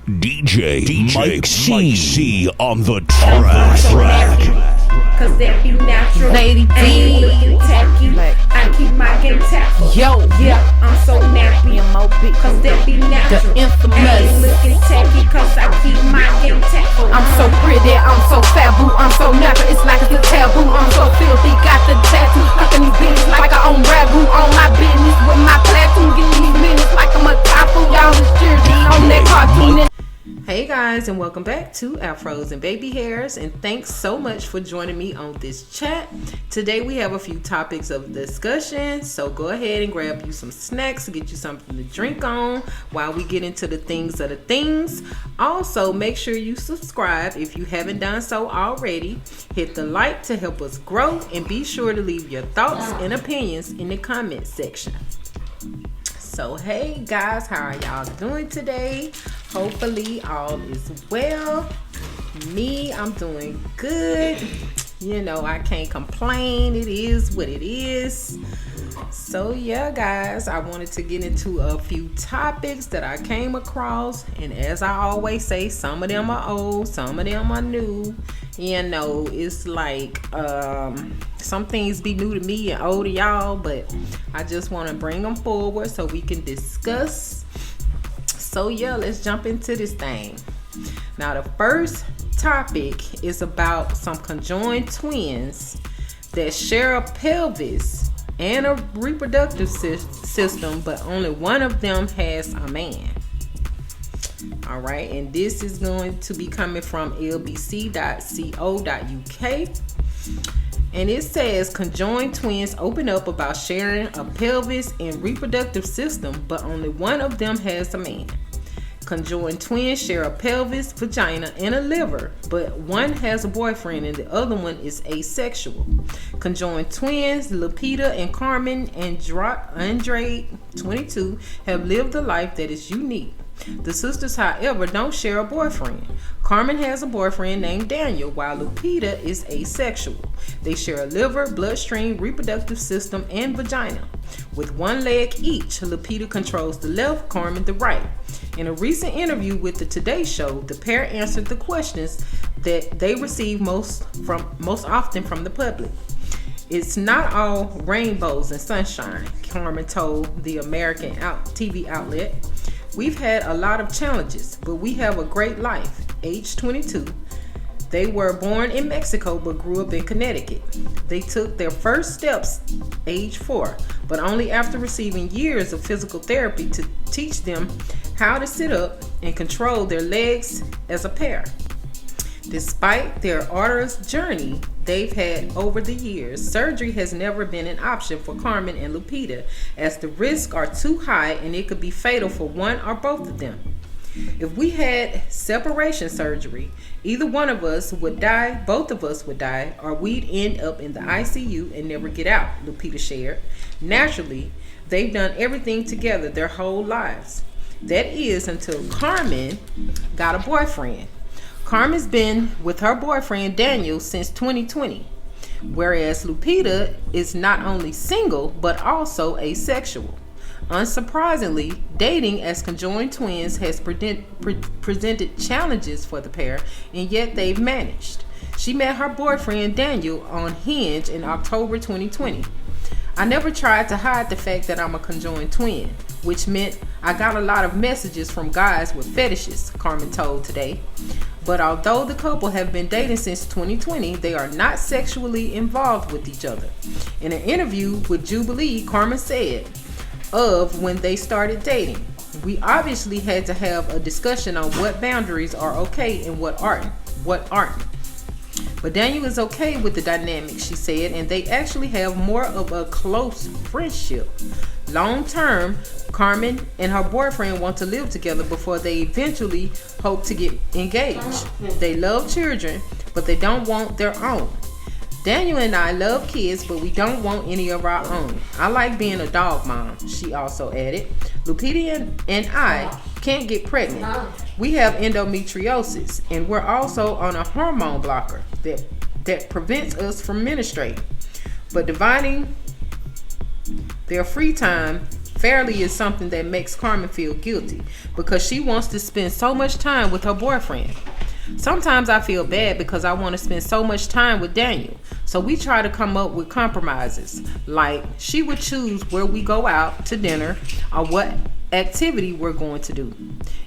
DJ Mike C on the track. Cause that be natural. Lady D. Ain't looking tacky. I keep my game tactful. Yo, yeah, I'm so nappy. Cause that be natural. The infamous. Ain't looking tacky. Cause I keep my game tactful. I'm so pretty, I'm so fabu, I'm so natural, it's like it's a taboo. I'm so filthy, got the tattoo, fucking these bitches like I own ragu. On my business with my platoon, getting these minutes like I'm a typhoon. Y'all is cheering on that cartoon. Hey guys, and welcome back to Airfros and Babyhairs, and thanks so much for joining me on this chat. Today we have a few topics of discussion, so go ahead and grab you some snacks, get you something to drink on while we get into the things of the things. Also, make sure you subscribe if you haven't done so already. Hit the like to help us grow, and be sure to leave your thoughts and opinions in the comment section. So hey guys, how are y'all doing today? Hopefully all is well. Me, I'm doing good. You know, I can't complain. It is what it is. So yeah guys, I wanted to get into a few topics that I came across, and as I always say, some of them are old, some of them are new. You know, it's like some things be new to me and old to y'all, but I just want to bring them forward so we can discuss. So yeah, let's jump into this thing. Now the first topic is about some conjoined twins that share a pelvis and a reproductive system, but only one of them has a man. All right, and this is going to be coming from lbc.co.uk, and it says conjoined twins open up about sharing a pelvis and reproductive system, but only one of them has a man. Conjoined twins share a pelvis, vagina, and a liver, but one has a boyfriend and the other one is asexual. Conjoined twins Lupita and Carmen Andrade, 22, have lived a life that is unique. The sisters, however, don't share a boyfriend. Carmen has a boyfriend named Daniel, while Lupita is asexual. They share a liver, bloodstream, reproductive system, and vagina. With one leg each, Lupita controls the left, Carmen the right. In a recent interview with the Today Show, the pair answered the questions that they receive most often from the public. It's not all rainbows and sunshine, Carmen told the American TV outlet. We've had a lot of challenges, but we have a great life. Age 22. They were born in Mexico but grew up in Connecticut. They took their first steps age 4, but only after receiving years of physical therapy to teach them how to sit up and control their legs as a pair. Despite their arduous journey they've had over the years, surgery has never been an option for Carmen and Lupita, as the risks are too high and it could be fatal for one or both of them. If we had separation surgery, either one of us would die, both of us would die, or we'd end up in the ICU and never get out, Lupita shared. Naturally, they've done everything together their whole lives. That is until Carmen got a boyfriend. Carmen's been with her boyfriend Daniel since 2020, whereas Lupita is not only single but also asexual. Unsurprisingly, dating as conjoined twins has presented challenges for the pair, and yet they've managed. She met her boyfriend Daniel on Hinge in October 2020. I never tried to hide the fact that I'm a conjoined twin, which meant I got a lot of messages from guys with fetishes, Carmen told Today. But although the couple have been dating since 2020, they are not sexually involved with each other. In an interview with Jubilee, Carmen said of when they started dating, we obviously had to have a discussion on what boundaries are okay and what aren't. But Daniel is okay with the dynamic, she said, and they actually have more of a close friendship. Long term, Carmen and her boyfriend want to live together before they eventually hope to get engaged. They love children, but they don't want their own. Daniel and I love kids, but we don't want any of our own. I like being a dog mom, she also added. Lupita and I can't get pregnant. We have endometriosis, and we're also on a hormone blocker that prevents us from menstruating. But dividing their free time fairly is something that makes Carmen feel guilty because she wants to spend so much time with her boyfriend. Sometimes I feel bad because I want to spend so much time with Daniel. So we try to come up with compromises. Like she would choose where we go out to dinner or what activity we're going to do.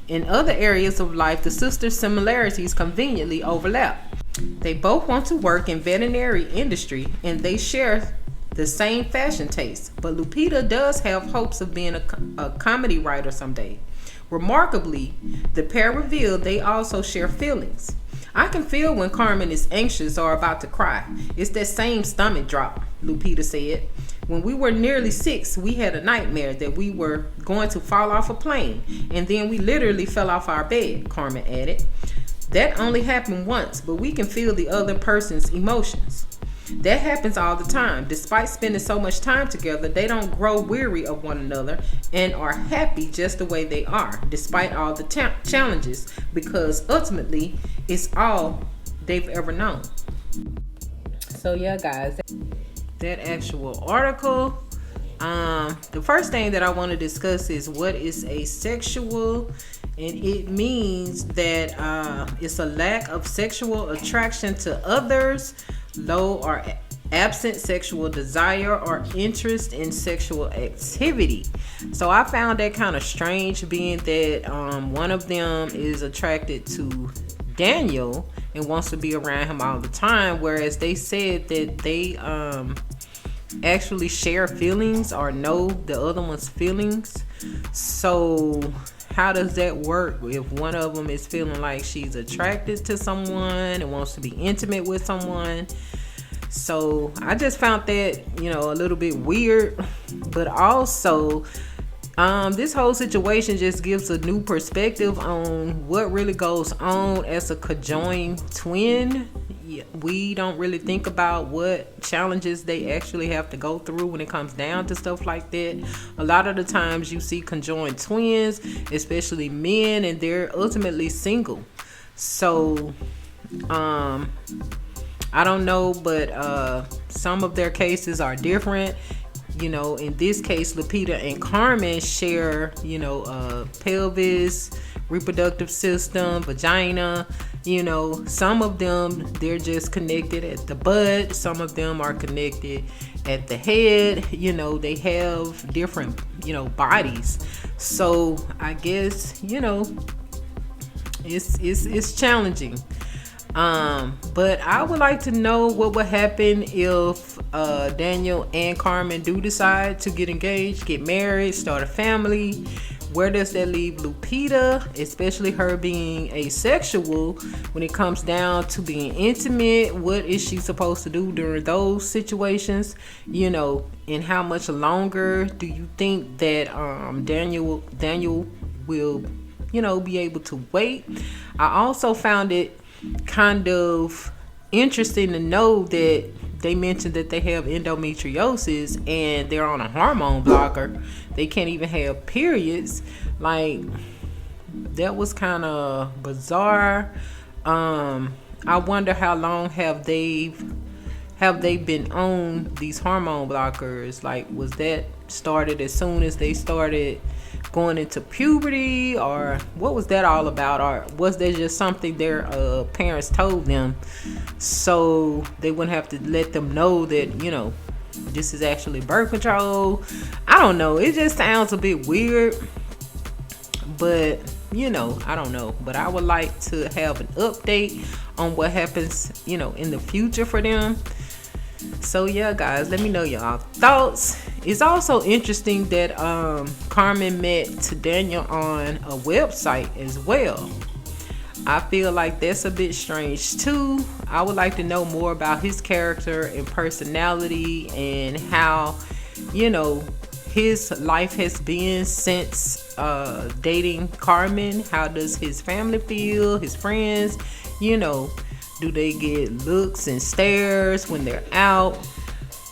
In other areas of life, the sisters' similarities conveniently overlap. They both want to work in veterinary industry and they share the same fashion taste. But Lupita does have hopes of being a comedy writer someday. Remarkably, the pair revealed they also share feelings. I can feel when Carmen is anxious or about to cry. It's that same stomach drop, Lupita said. When we were nearly 6, we had a nightmare that we were going to fall off a plane, and then we literally fell off our bed, Carmen added. That only happened once, but we can feel the other person's emotions. That happens all the time. Despite spending so much time together, they don't grow weary of one another and are happy just the way they are, despite all the challenges, because ultimately it's all they've ever known. So yeah, guys, that actual article. The first thing that I want to discuss is what is asexual, and it means that it's a lack of sexual attraction to others, low or absent sexual desire or interest in sexual activity. So I found that kind of strange, being that one of them is attracted to Daniel and wants to be around him all the time, whereas they said that they actually share feelings or know the other one's feelings. So how does that work if one of them is feeling like she's attracted to someone and wants to be intimate with someone? So I just found that, a little bit weird. But also, this whole situation just gives a new perspective on what really goes on as a conjoined twin. We don't really think about what challenges they actually have to go through when it comes down to stuff like that. A lot of the times you see conjoined twins, especially men, and they're ultimately single. So I don't know, but some of their cases are different. In this case, Lupita and Carmen share, pelvis, reproductive system, vagina. Some of them, they're just connected at the butt. Some of them are connected at the head. They have different, bodies. So I guess, it's challenging. But I would like to know what would happen if Daniel and Carmen do decide to get engaged, get married, start a family. Where does that leave Lupita, especially her being asexual, when it comes down to being intimate? What is she supposed to do during those situations? And how much longer do you think that Daniel will, be able to wait? I also found it kind of interesting to know that they mentioned that they have endometriosis and they're on a hormone blocker. They can't even have periods. Like, that was kind of bizarre. I wonder how long have they been on these hormone blockers? Like, was that started as soon as they started going into puberty, or what was that all about? Or was that just something their parents told them so they wouldn't have to let them know that this is actually birth control? I don't know, it just sounds a bit weird, but I don't know. But I would like to have an update on what happens in the future for them. So yeah, guys, let me know y'all thoughts. It's also interesting that Carmen met Daniel on a website as well. I feel like that's a bit strange too. I would like to know more about his character and personality and how his life has been since dating Carmen. How does his family feel, his friends? Do they get looks and stares when they're out?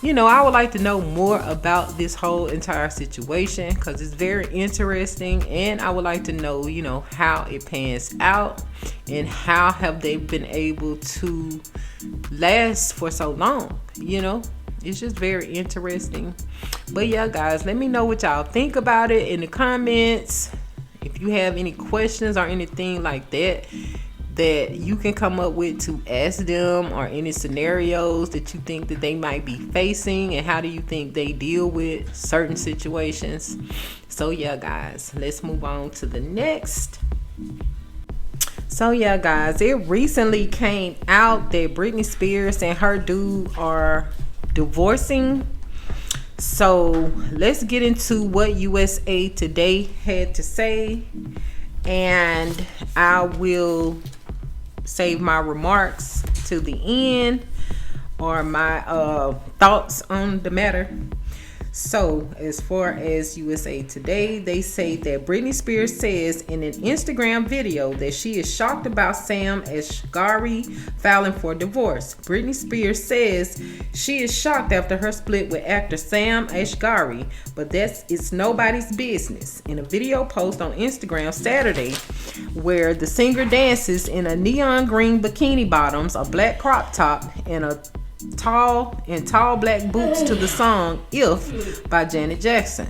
I would like to know more about this whole entire situation because it's very interesting, and I would like to know, how it pans out and how have they been able to last for so long, It's just very interesting. But yeah, guys, let me know what y'all think about it in the comments. If you have any questions or anything like that you can come up with to ask them, or any scenarios that you think that they might be facing, and how do you think they deal with certain situations. So yeah, guys, let's move on to the next. So yeah, guys, it recently came out that Britney Spears and her dude are divorcing. So let's get into what USA Today had to say, and I will save my remarks to the end, or my thoughts on the matter. So as far as USA Today, they say that Britney Spears says in an Instagram video that she is shocked about Sam Asghari filing for divorce. Britney Spears says she is shocked after her split with actor Sam Asghari, but it's nobody's business. In a video post on Instagram Saturday, where the singer dances in a neon green bikini bottoms, a black crop top, and tall black boots to the song If by Janet Jackson.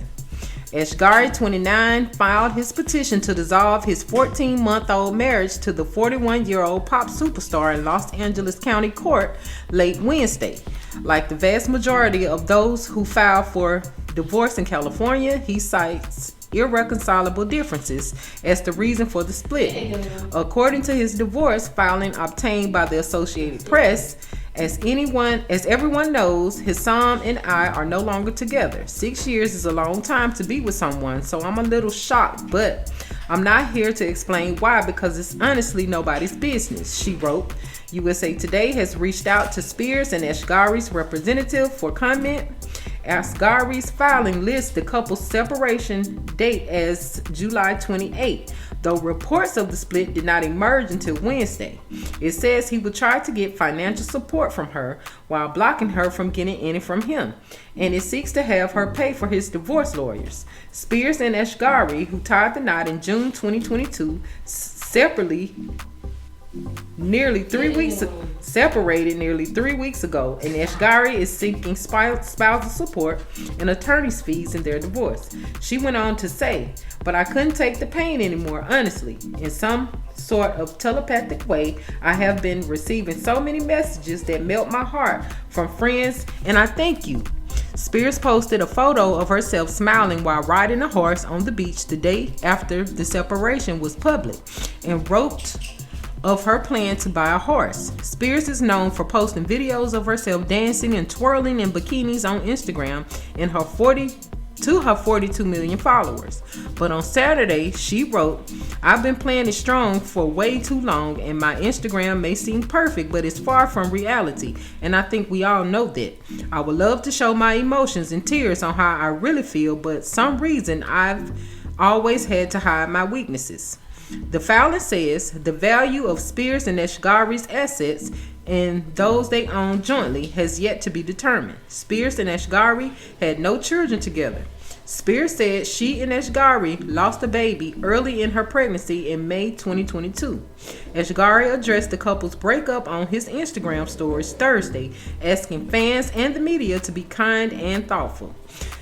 Asghari, 29, filed his petition to dissolve his 14-month-old marriage to the 41-year-old pop superstar in Los Angeles County Court late Wednesday. Like the vast majority of those who file for divorce in California, he cites irreconcilable differences as the reason for the split. According to his divorce filing obtained by the Associated Press, as everyone knows, Sam and I are no longer together. 6 years is a long time to be with someone, so I'm a little shocked, but I'm not here to explain why, because it's honestly nobody's business, she wrote. USA Today has reached out to Spears and Asghari's representative for comment. Asghari's filing lists the couple's separation date as July 28, though reports of the split did not emerge until Wednesday. It says he would try to get financial support from her while blocking her from getting any from him, and it seeks to have her pay for his divorce lawyers. Spears and Asghari, who tied the knot in June 2022, separated nearly 3 weeks ago, and Asghari is seeking spousal support and attorney's fees in their divorce. She went on to say, "But I couldn't take the pain anymore, honestly. In some sort of telepathic way, I have been receiving so many messages that melt my heart from friends, and I thank you." Spears posted a photo of herself smiling while riding a horse on the beach the day after the separation was public, and wrote of her plan to buy a horse. Spears is known for posting videos of herself dancing and twirling in bikinis on Instagram and her 42 million followers. But on Saturday, she wrote, "I've been playing it strong for way too long, and my Instagram may seem perfect, but it's far from reality, and I think we all know that. I would love to show my emotions and tears on how I really feel, but some reason I've always had to hide my weaknesses." The filing says the value of Spears and Asghari's assets and those they own jointly has yet to be determined. Spears and Asghari had no children together. Spears said she and Asghari lost a baby early in her pregnancy in May 2022. Asghari addressed the couple's breakup on his Instagram stories Thursday, asking fans and the media to be kind and thoughtful.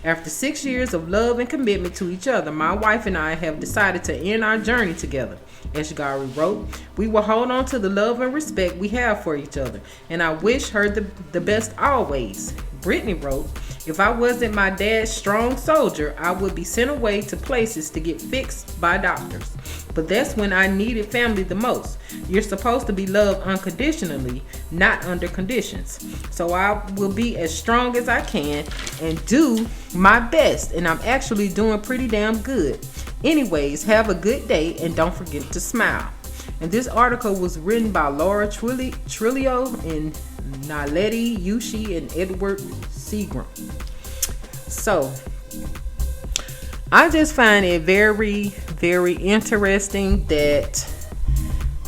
"After 6 years of love and commitment to each other, my wife and I have decided to end our journey together," Asghari wrote. "We will hold on to the love and respect we have for each other, and I wish her the best always." Britney wrote, "If I wasn't my dad's strong soldier, I would be sent away to places to get fixed by doctors. But that's when I needed family the most. You're supposed to be loved unconditionally, not under conditions. So I will be as strong as I can and do my best, and I'm actually doing pretty damn good. Anyways, have a good day and don't forget to smile." And this article was written by Laura Trillo and Naledi Yushi and Edward Seagram. So I just find it very, very interesting that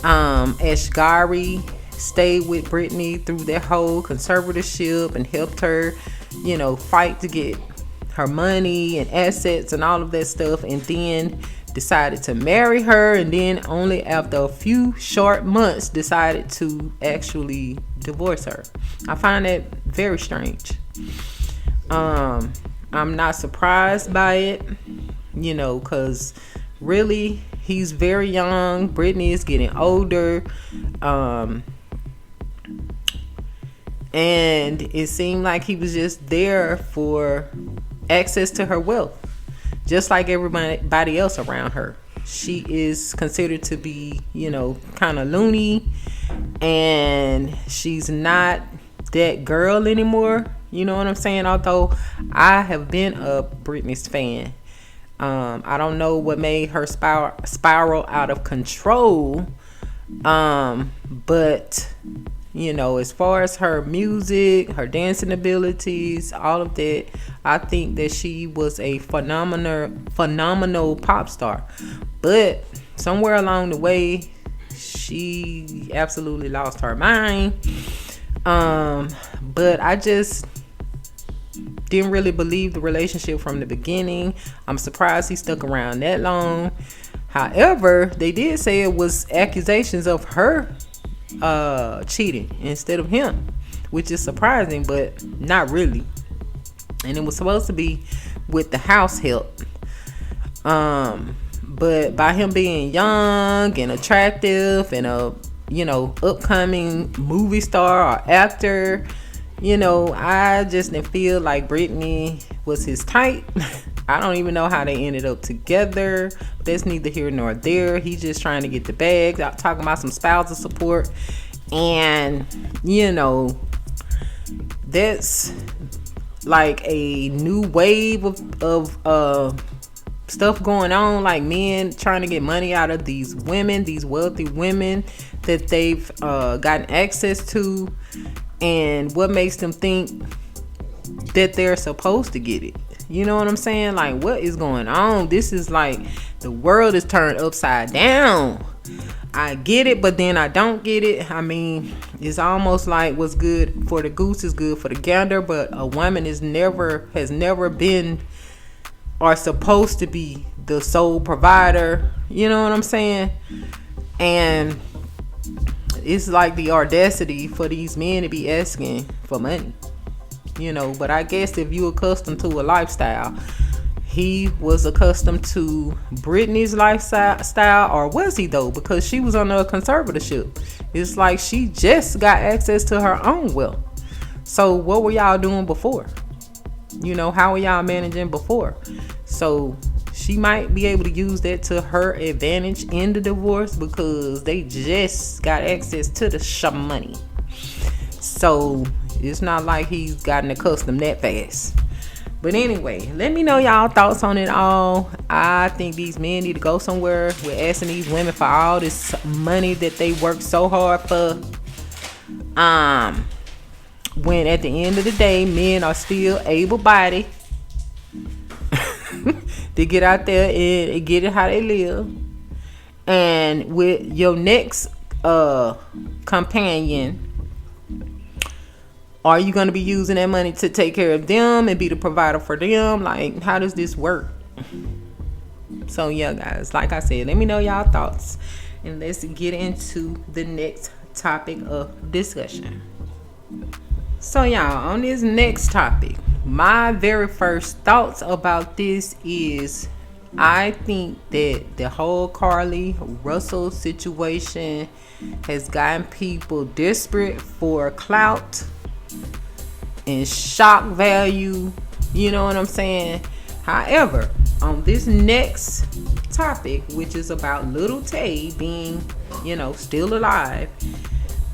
Asghari stayed with Britney through that whole conservatorship and helped her, fight to get her money and assets and all of that stuff, and then decided to marry her, and then only after a few short months decided to actually divorce her. I find that very strange. I'm not surprised by it, because really he's very young. Britney is getting older. And it seemed like he was just there for access to her wealth, just like everybody else around her. She is considered to be, kind of loony, and she's not that girl anymore. You know what I'm saying? Although I have been a Britney's fan. I don't know what made her spiral out of control. But as far as her music, her dancing abilities, all of that, I think that she was a phenomenal pop star. But somewhere along the way, she absolutely lost her mind. But I just didn't really believe the relationship from the beginning. I'm surprised he stuck around that long. However, they did say it was accusations of her cheating instead of him, which is surprising, but not really. And it was supposed to be with the house help. But by him being young and attractive and a upcoming movie star or actor, I just didn't feel like Britney was his type. I don't even know how they ended up together. That's neither here nor there. He's just trying to get the bag. I'm talking about some spousal support. And, that's like a new wave of stuff going on. Like men trying to get money out of these women, these wealthy women that they've gotten access to. And what makes them think that they're supposed to get it? You know what I'm saying? Like, what is going on? This is like the world is turned upside down. I get it, but then I don't get it. I mean, it's almost like what's good for the goose is good for the gander, but a woman has never been or supposed to be the sole provider. You know what I'm saying? And it's like the audacity for these men to be asking for money. But I guess if you accustomed to a lifestyle, he was accustomed to Britney's lifestyle, or was he though? Because she was under a conservatorship. It's like she just got access to her own wealth. So what were y'all doing before? How were y'all managing before? So she might be able to use that to her advantage in the divorce because they just got access to the money. So it's not like he's gotten accustomed that fast. But anyway, let me know y'all thoughts on it all. I think these men need to go somewhere with asking these women for all this money that they work so hard for. When at the end of the day, men are still able-bodied to get out there and get it how they live. And with your next companion, are you going to be using that money to take care of them and be the provider for them? Like, how does this work? So yeah, guys, like I said, let me know y'all thoughts, and let's get into the next topic of discussion. So y'all, on this next topic, my very first thoughts about this is I think that the whole Carly Russell situation has gotten people desperate for clout and shock value. You know what I'm saying? However, on this next topic, which is about Little Tay being, still alive,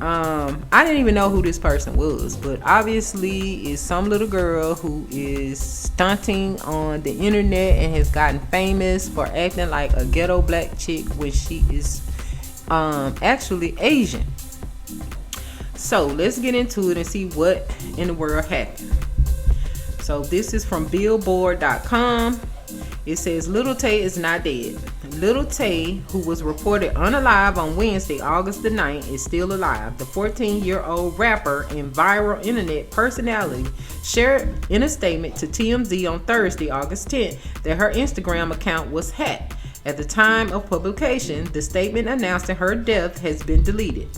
I didn't even know who this person was, but obviously it's some little girl who is stunting on the internet and has gotten famous for acting like a ghetto black chick when she is actually Asian. So let's get into it and see what in the world happened. So this is from Billboard.com. It says Little Tay is not dead. Little Tay, who was reported unalive on Wednesday, August the 9th, is still alive. The 14-year-old rapper and viral internet personality shared in a statement to TMZ on Thursday, August 10th, that her Instagram account was hacked. At the time of publication, the statement announcing her death has been deleted.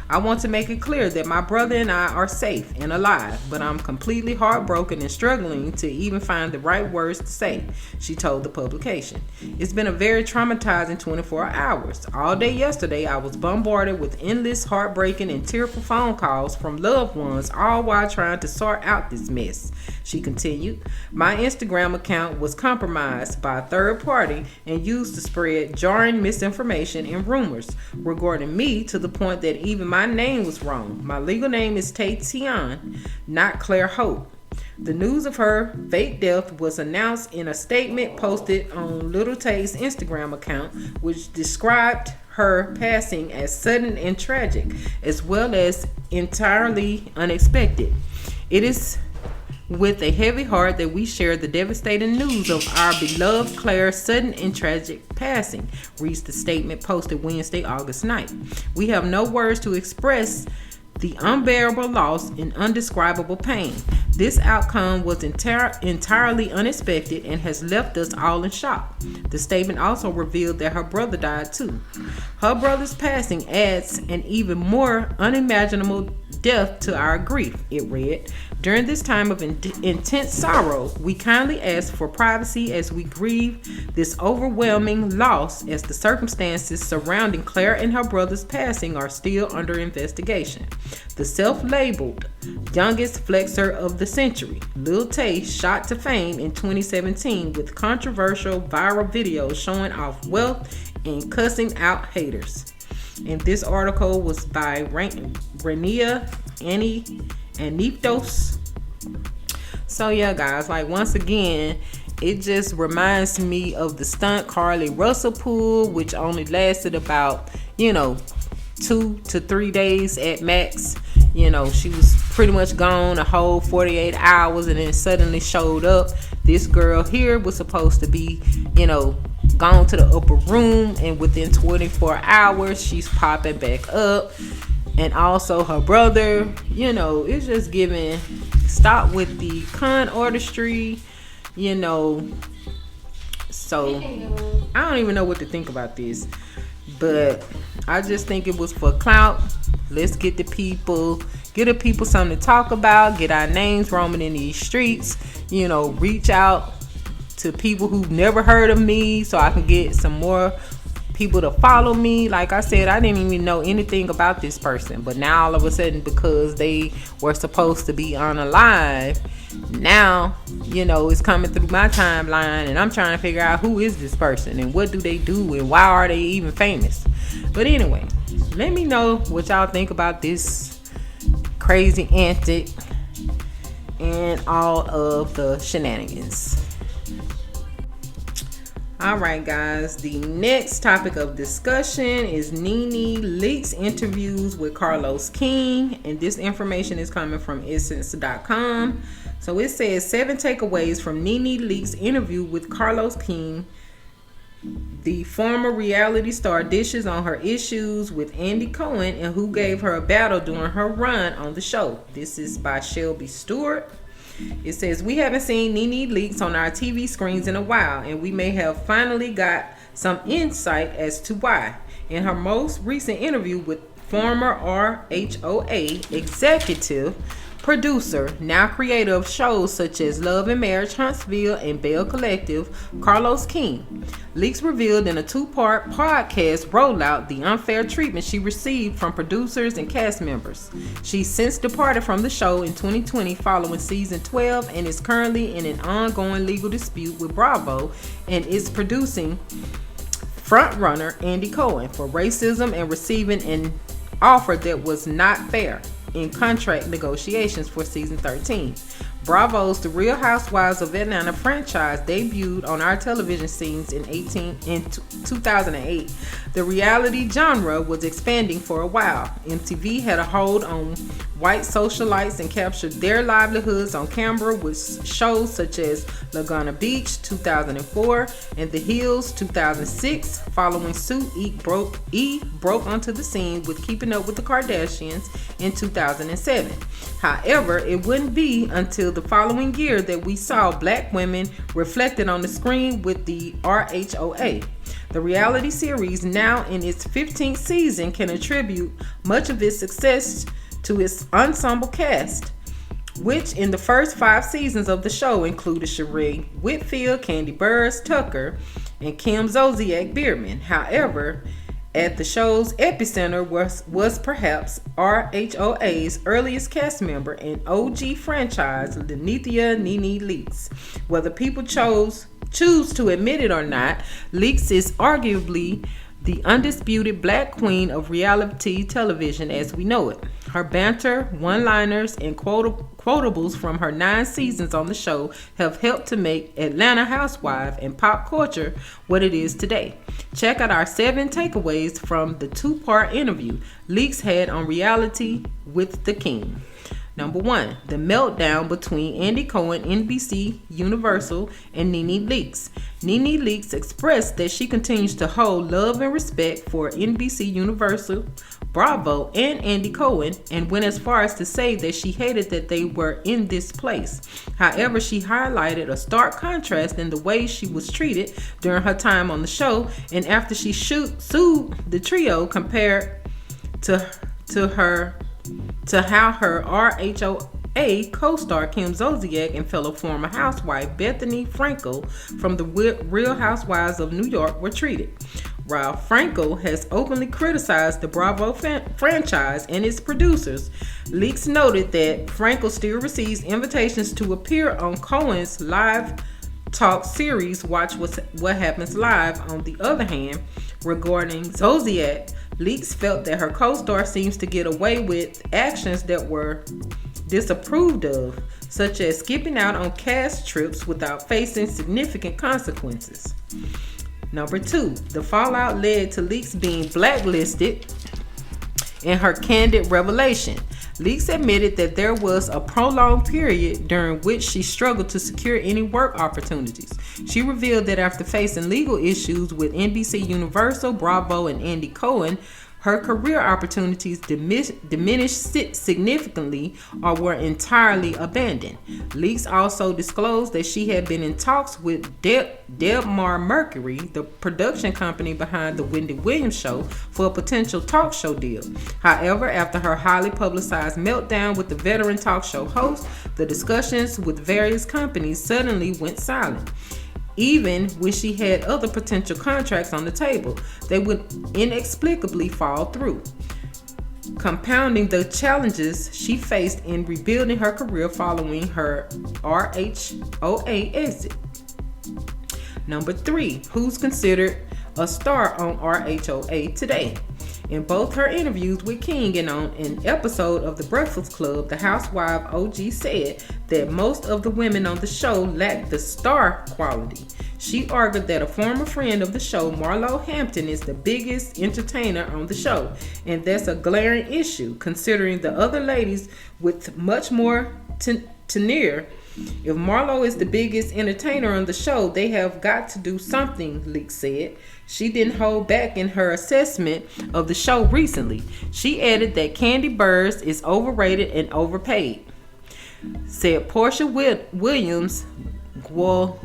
I want to make it clear that my brother and I are safe and alive, but I'm completely heartbroken and struggling to even find the right words to say, she told the publication. It's been a very traumatizing 24 hours. All day yesterday, I was bombarded with endless, heartbreaking, and tearful phone calls from loved ones, all while trying to sort out this mess, she continued. My Instagram account was compromised by a third party and used to spread jarring misinformation and rumors regarding me to the point that even my name was wrong. My legal name is Tatian, not Claire Hope. The news of her fake death was announced in a statement posted on Little Tay's Instagram account, which described her passing as sudden and tragic, as well as entirely unexpected. It is with a heavy heart that we share the devastating news of our beloved Claire's sudden and tragic passing, reads the statement posted Wednesday, August 9th. We have no words to express the unbearable loss and undescribable pain. This outcome was entirely unexpected and has left us all in shock. The statement also revealed that her brother died too. Her brother's passing adds an even more unimaginable depth to our grief, it read. During this time of intense sorrow, we kindly ask for privacy as we grieve this overwhelming loss, as the circumstances surrounding Claire and her brother's passing are still under investigation. The self-labeled youngest flexer of the century, Lil Tay, shot to fame in 2017 with controversial viral videos showing off wealth and cussing out haters. And this article was by Rania Aniptos. So yeah, guys, like once again, it just reminds me of the stunt Carly Russell pulled, which only lasted about 2 to 3 days at max. She was pretty much gone a whole 48 hours and then suddenly showed up. This girl here was supposed to be gone to the upper room, and within 24 hours she's popping back up. And also her brother, it's just giving, stop with the con artistry, so I don't even know what to think about this, but I just think it was for clout. Let's get the people something to talk about, get our names roaming in these streets, reach out to people who've never heard of me so I can get some more people to follow me. Like I said, I didn't even know anything about this person, but now all of a sudden, because they were supposed to be unalive, now it's coming through my timeline and I'm trying to figure out who is this person and what do they do and why are they even famous. But anyway, let me know what y'all think about this crazy antic and all of the shenanigans. Alright guys, the next topic of discussion is Nene Leakes interviews with Carlos King, and this information is coming from Essence.com. So it says 7 takeaways from Nene Leakes interview with Carlos King. The former reality star dishes on her issues with Andy Cohen and who gave her a battle during her run on the show. This is by Shelby Stewart. It says, we haven't seen Nene Leakes on our TV screens in a while, and we may have finally got some insight as to why. In her most recent interview with former RHOA executive producer, now creator of shows such as Love and Marriage Huntsville and Bell Collective, Carlos King, Leakes revealed in a 2-part podcast rollout the unfair treatment she received from producers and cast members. She since departed from the show in 2020 following season 12 and is currently in an ongoing legal dispute with Bravo and is producing frontrunner Andy Cohen for racism and receiving an offer that was not fair in contract negotiations for season 13. Bravo's The Real Housewives of Atlanta franchise debuted on our television scenes in 2008. The reality genre was expanding for a while. MTV had a hold on white socialites and captured their livelihoods on camera with shows such as Laguna Beach 2004 and The Hills 2006. Following suit, E broke onto the scene with Keeping Up with the Kardashians in 2007. However, it wouldn't be until the following year that we saw black women reflected on the screen with the RHOA. The reality series, now in its 15th season, can attribute much of its success to its ensemble cast, which in the first 5 seasons of the show included Sheree Whitfield, Candy Burrs Tucker, and Kim Zolciak Bierman. However, at the show's epicenter was perhaps RHOA's earliest cast member and OG franchise, Lenithia Nene Leakes. Whether people choose to admit it or not, Leakes is arguably the undisputed black queen of reality television as we know it. Her banter, one-liners, and quotables from her 9 seasons on the show have helped to make Atlanta Housewife and pop culture what it is today. Check out our 7 takeaways from the 2-part interview Leakes had on Reality with the King. Number 1, the meltdown between Andy Cohen, NBC Universal, and Nene Leakes. Nene Leakes expressed that she continues to hold love and respect for NBC Universal, Bravo, and Andy Cohen, and went as far as to say that she hated that they were in this place. However, she highlighted a stark contrast in the way she was treated during her time on the show, and after she sued the trio compared to how her RHOA co-star Kim Zolciak and fellow former housewife Bethany Frankel from the Real Housewives of New York were treated. While Frankel has openly criticized the Bravo franchise and its producers, Leakes noted that Frankel still receives invitations to appear on Cohen's live talk series Watch What Happens Live. On the other hand, regarding Zolciak, Leakes felt that her co-star seems to get away with actions that were disapproved of, such as skipping out on cast trips without facing significant consequences. Number 2, the fallout led to Leakes being blacklisted in her candid revelation. Leakes admitted that there was a prolonged period during which she struggled to secure any work opportunities. She revealed that after facing legal issues with NBC Universal, Bravo, and Andy Cohen, her career opportunities diminished significantly or were entirely abandoned. Leakes also disclosed that she had been in talks with Debmar Mercury, the production company behind The Wendy Williams Show, for a potential talk show deal. However, after her highly publicized meltdown with the veteran talk show host, the discussions with various companies suddenly went silent. Even when she had other potential contracts on the table, they would inexplicably fall through, compounding the challenges she faced in rebuilding her career following her RHOA exit. Number 3, who's considered a star on RHOA today? In both her interviews with King and on an episode of The Breakfast Club, the housewife OG said that most of the women on the show lacked the star quality. She argued that a former friend of the show, Marlo Hampton, is the biggest entertainer on the show, and that's a glaring issue considering the other ladies with much more tenure. If Marlo is the biggest entertainer on the show, they have got to do something, Leakes said. She didn't hold back in her assessment of the show recently. She added that Candy Burrs is overrated and overpaid. Said Portia Williams Guabadia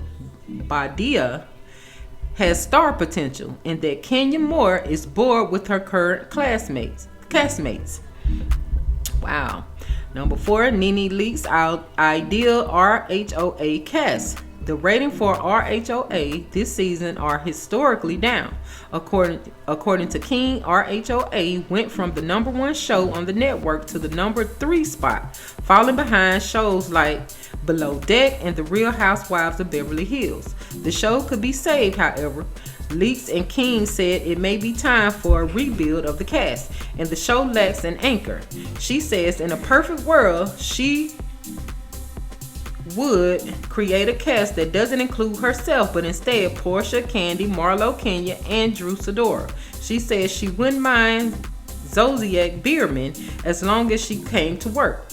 has star potential, and that Kenya Moore is bored with her current castmates. Wow. Number 4, Nene Leakes' ideal RHOA cast. The rating for RHOA this season are historically down. According to King, RHOA went from the number 1 show on the network to the number 3 spot, falling behind shows like Below Deck and The Real Housewives of Beverly Hills. The show could be saved, however. Leakes and King said it may be time for a rebuild of the cast, and the show lacks an anchor. She says in a perfect world, she would create a cast that doesn't include herself, but instead Portia, Candy, Marlo, Kenya, and Drew Sidora. She says she wouldn't mind Zolciak Bierman as long as she came to work.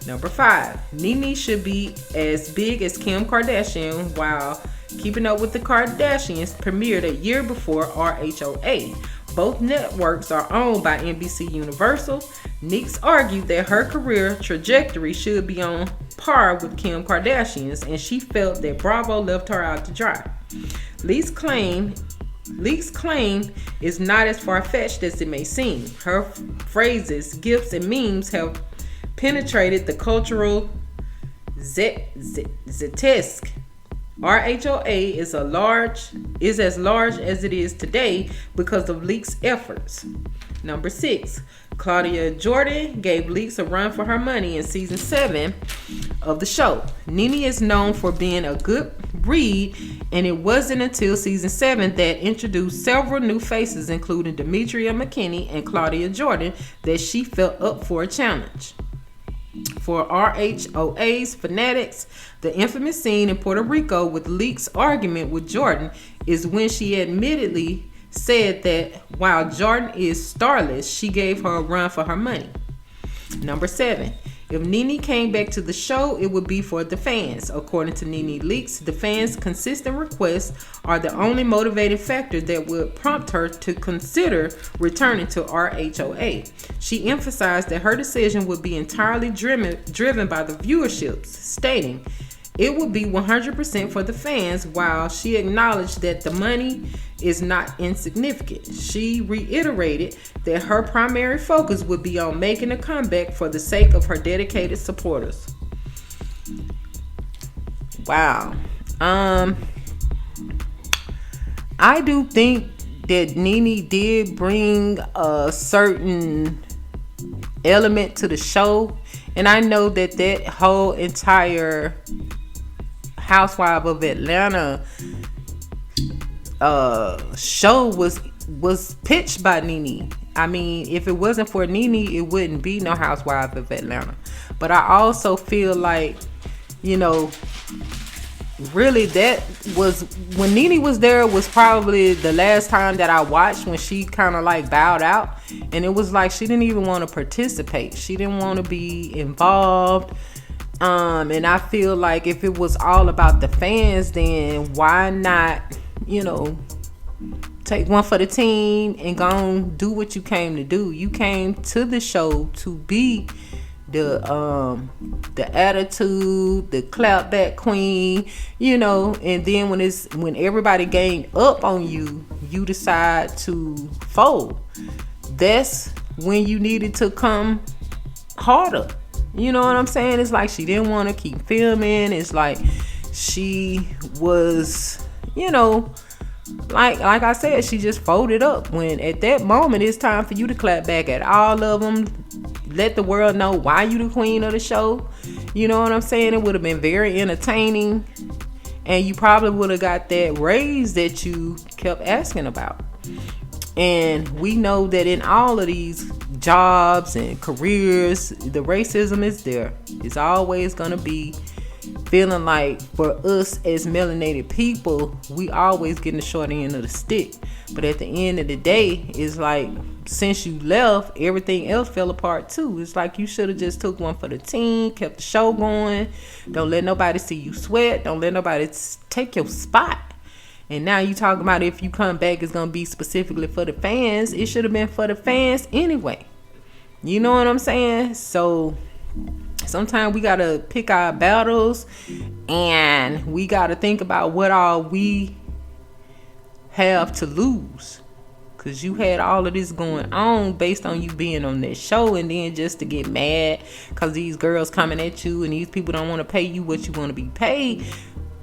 Number 5, Nene should be as big as Kim Kardashian, while Keeping Up with the Kardashians premiered a year before RHOA. Both networks are owned by NBC Universal. Leakes argued that her career trajectory should be on par with Kim Kardashian's, and she felt that Bravo left her out to dry. Leakes claimed Leak's claim is not as far-fetched as it may seem. Her phrases, gifts, and memes have penetrated the cultural zeitgeist. RHOA is as large as it is today because of Leak's efforts. Number 6, Claudia Jordan gave Leaks a run for her money in season 7 of the show. Nene is known for being a good read, and it wasn't until season 7 that introduced several new faces, including Demetria McKinney and Claudia Jordan, that she felt up for a challenge. For RHOA's fanatics, the infamous scene in Puerto Rico with Leak's argument with Jordan is when she admittedly said that while Jordan is starless, she gave her a run for her money. Number 7, if Nene came back to the show, it would be for the fans. According to Nene Leakes, the fans' consistent requests are the only motivating factor that would prompt her to consider returning to RHOA. She emphasized that her decision would be entirely driven by the viewerships, stating, "It would be 100% for the fans," while she acknowledged that the money is not insignificant. She reiterated that her primary focus would be on making a comeback for the sake of her dedicated supporters. Wow. I do think that Nene did bring a certain element to the show, and I know that whole entire Housewife of Atlanta show was pitched by Nene. I mean, if it wasn't for Nene, it wouldn't be no Housewife of Atlanta. But I also feel like, really that was when Nene was there was probably the last time that I watched when she kind of like bowed out, and it was like she didn't even want to participate. She didn't want to be involved. And I feel like if it was all about the fans, then why not, take one for the team and go and do what you came to do. You came to the show to be the attitude, the clapback queen, and then when everybody gained up on you, you decide to fold. That's when you needed to come harder. You know what I'm saying? It's like she didn't want to keep filming. It's like she was, like I said, she just folded up. When at that moment it's time for you to clap back at all of them. Let the world know why you the queen of the show. You know what I'm saying? It would have been very entertaining, and you probably would have got that raise that you kept asking about. And we know that in all of these jobs and careers, the racism is there. It's always going to be feeling like for us as melanated people, we always getting the short end of the stick. But at the end of the day, it's like since you left, everything else fell apart too. It's like you should have just took one for the team, kept the show going. Don't let nobody see you sweat. Don't let nobody take your spot. And now you talking about if you come back, it's going to be specifically for the fans. It should have been for the fans anyway. You know what I'm saying? So sometimes we got to pick our battles, and we got to think about what all we have to lose. Because you had all of this going on based on you being on that show, and then just to get mad because these girls coming at you and these people don't want to pay you what you want to be paid.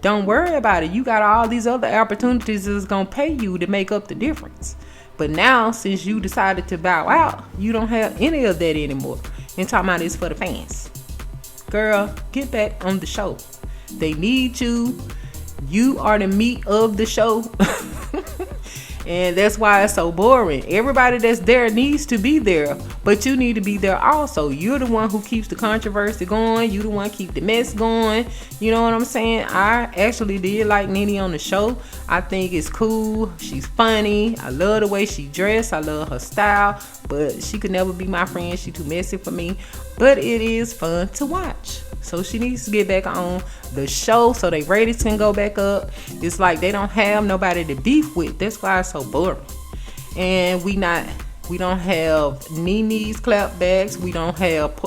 Don't worry about it. You got all these other opportunities that's going to pay you to make up the difference. But now, since you decided to bow out, you don't have any of that anymore. And talking about this for the fans. Girl, get back on the show. They need you. You are the meat of the show. And that's why it's so boring. Everybody that's there needs to be there, but you need to be there also. You're the one who keeps the controversy going. You the one keep the mess going. You know what I'm saying? I actually did like Nene on the show. I think it's cool. She's funny. I love the way she dressed. I love her style, but she could never be my friend. She too messy for me, but it is fun to watch. So she needs to get back on the show so they ratings can go back up. It's like they don't have nobody to beef with. That's why it's so boring. And we don't have Nene's clapbacks. We don't have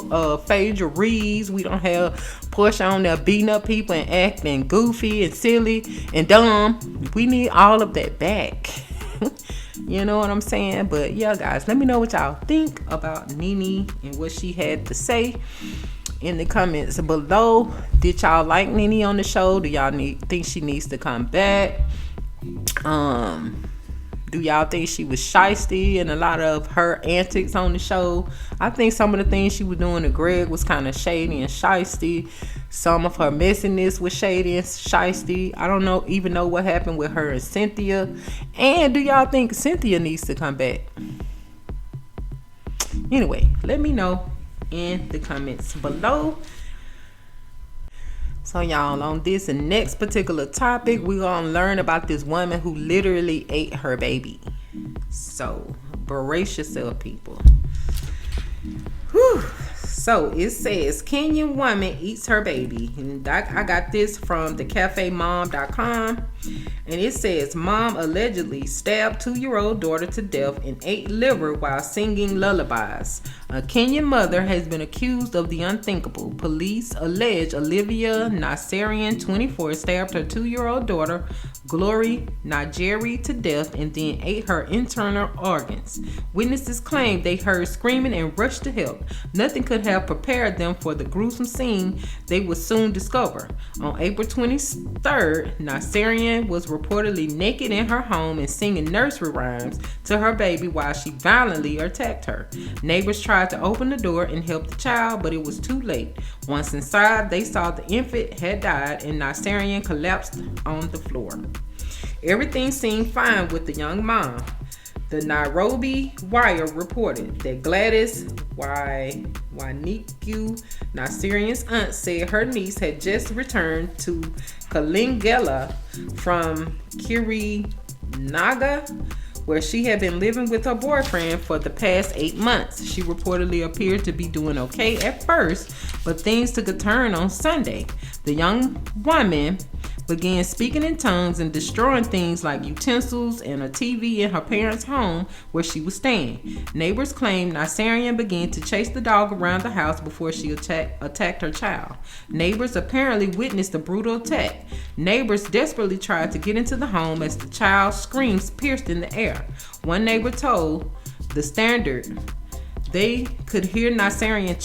Phaedra Reeves. We don't have Portia on there beating up people and acting goofy and silly and dumb. We need all of that back. You know what I'm saying? But yeah, guys, let me know what y'all think about Nene and what she had to say in the comments below. Did y'all like Nene on the show? Do y'all think she needs to come back? Do y'all think she was shysty and a lot of her antics on the show? I think some of the things she was doing to Greg was kind of shady and shysty. Some of her messiness was shady and shysty. I don't even know what happened with her and Cynthia. And do y'all think Cynthia needs to come back? Anyway, let me know in the comments below. So y'all, on this next particular topic, we're gonna learn about this woman who literally ate her baby. So brace yourself, people. Whew. So it says Kenyan woman eats her baby. And I got this from thecafemom.com. And it says mom allegedly stabbed 2-year-old daughter to death and ate liver while singing lullabies. A Kenyan mother has been accused of the unthinkable. Police allege Olivia Nasserian, 24, stabbed her 2-year-old daughter, Glory Najeri, to death and then ate her internal organs. Witnesses claimed they heard screaming and rushed to help. Nothing could have prepared them for the gruesome scene they would soon discover. On April 23rd, Nasserian was reportedly naked in her home and singing nursery rhymes to her baby while she violently attacked her. Neighbors tried to open the door and help the child, but it was too late. Once inside, they saw the infant had died and Nasserian collapsed on the floor. Everything seemed fine with the young mom. The Nairobi Wire reported that Gladys Waniku, Nasserian's aunt, said her niece had just returned to Kalingela from Kirinyaga, where she had been living with her boyfriend for the past 8 months. She reportedly appeared to be doing okay at first, but things took a turn on Sunday. The young woman began speaking in tongues and destroying things like utensils and a TV in her parents' home where she was staying. Neighbors claimed Nasserian began to chase the dog around the house before she attacked her child. Neighbors apparently witnessed the brutal attack. Neighbors desperately tried to get into the home as the child's screams pierced in the air. One neighbor told The Standard they could hear Nasserian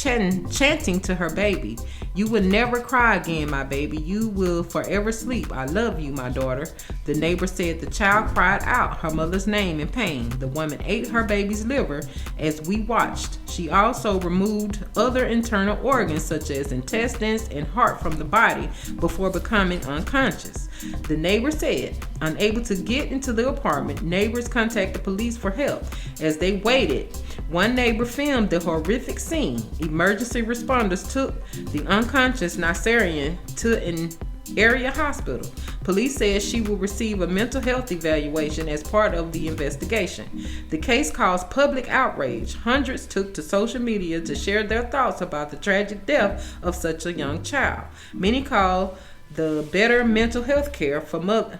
chanting to her baby. "You will never cry again, my baby. You will forever sleep. I love you, my daughter." The neighbor said the child cried out her mother's name in pain. The woman ate her baby's liver as we watched. She also removed other internal organs such as intestines and heart from the body before becoming unconscious. The neighbor said, unable to get into the apartment, neighbors contacted police for help. As they waited, one neighbor filmed the horrific scene. Emergency responders took the unconscious Nasserian to an area hospital. Police said she will receive a mental health evaluation as part of the investigation. The case caused public outrage. Hundreds took to social media to share their thoughts about the tragic death of such a young child. Many call for better mental health care for mothers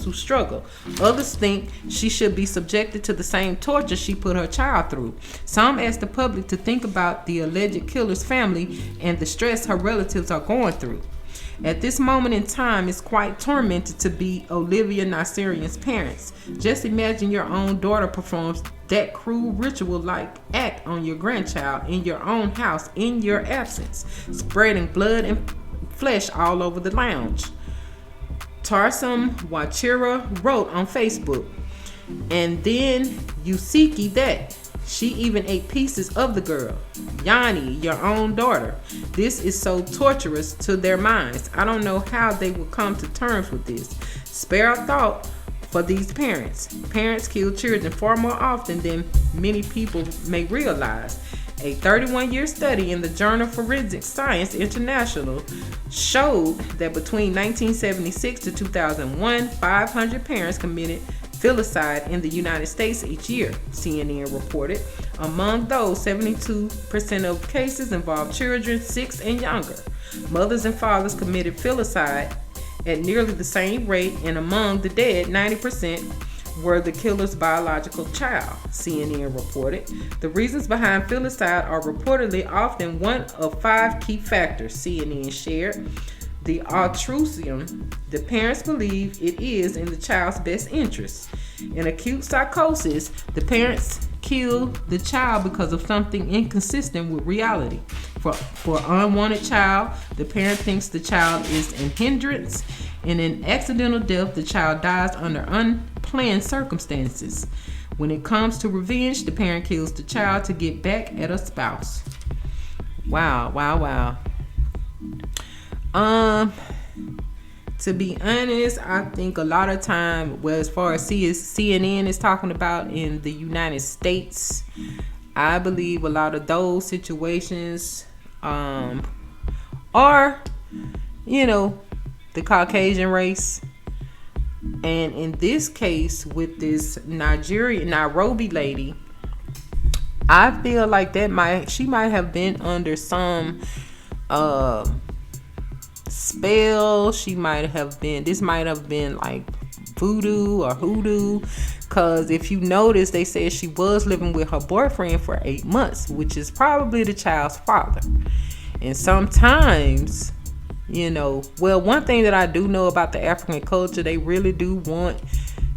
who struggle. Others think she should be subjected to the same torture she put her child through. Some asked the public to think about the alleged killer's family and the stress her relatives are going through. At this moment in time, it's quite tormented to be Olivia Nasserian's parents. Just imagine your own daughter performs that cruel ritual-like act on your grandchild in your own house in your absence, spreading blood and flesh all over the lounge. Tarsum Wachira wrote on Facebook, and then Yusiki that. She even ate pieces of the girl. Yanni, your own daughter. This is so torturous to their minds. I don't know how they will come to terms with this. Spare a thought for these parents. Parents kill children far more often than many people may realize. A 31-year study in the journal Forensic Science International showed that between 1976 to 2001, 500 parents committed filicide in the United States each year, CNN reported. Among those, 72% of cases involved children 6 and younger. Mothers and fathers committed filicide at nearly the same rate, and among the dead, 90% were the killer's biological child, CNN reported. The reasons behind filicide are reportedly often one of 5 key factors, CNN shared. the altruism, the parents believe it is in the child's best interest. In acute psychosis, the parents kill the child because of something inconsistent with reality. For unwanted child, the parent thinks the child is a hindrance. In an accidental death, the child dies under unplanned circumstances. When it comes to revenge, the parent kills the child to get back at a spouse. Wow. To be honest, I think a lot of time, well, as far as CNN is talking about in the United States, I believe a lot of those situations are, the Caucasian race. And in this case, with this Nairobi lady, I feel like she might have been under some spell. This might have been like voodoo or hoodoo, because if you notice, they said she was living with her boyfriend for 8 months, which is probably the child's father. And sometimes, one thing that I do know about the African culture, they really do want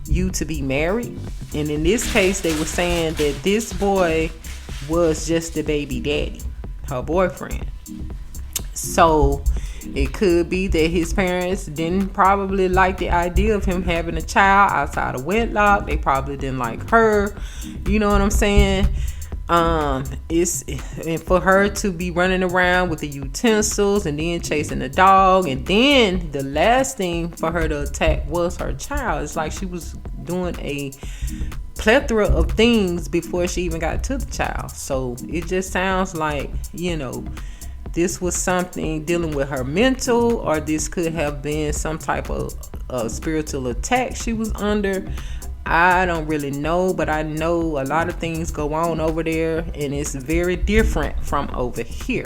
you to be married. And in this case, they were saying that this boy was just the baby daddy, her boyfriend. So it could be that his parents didn't probably like the idea of him having a child outside of wedlock. They probably didn't like her. You know what I'm saying? And for her to be running around with the utensils and then chasing the dog, and then the last thing for her to attack was her child. It's like she was doing a plethora of things before she even got to the child. So it just sounds like, this was something dealing with her mental, or this could have been some type of spiritual attack she was under. I don't really know, but I know a lot of things go on over there, and it's very different from over here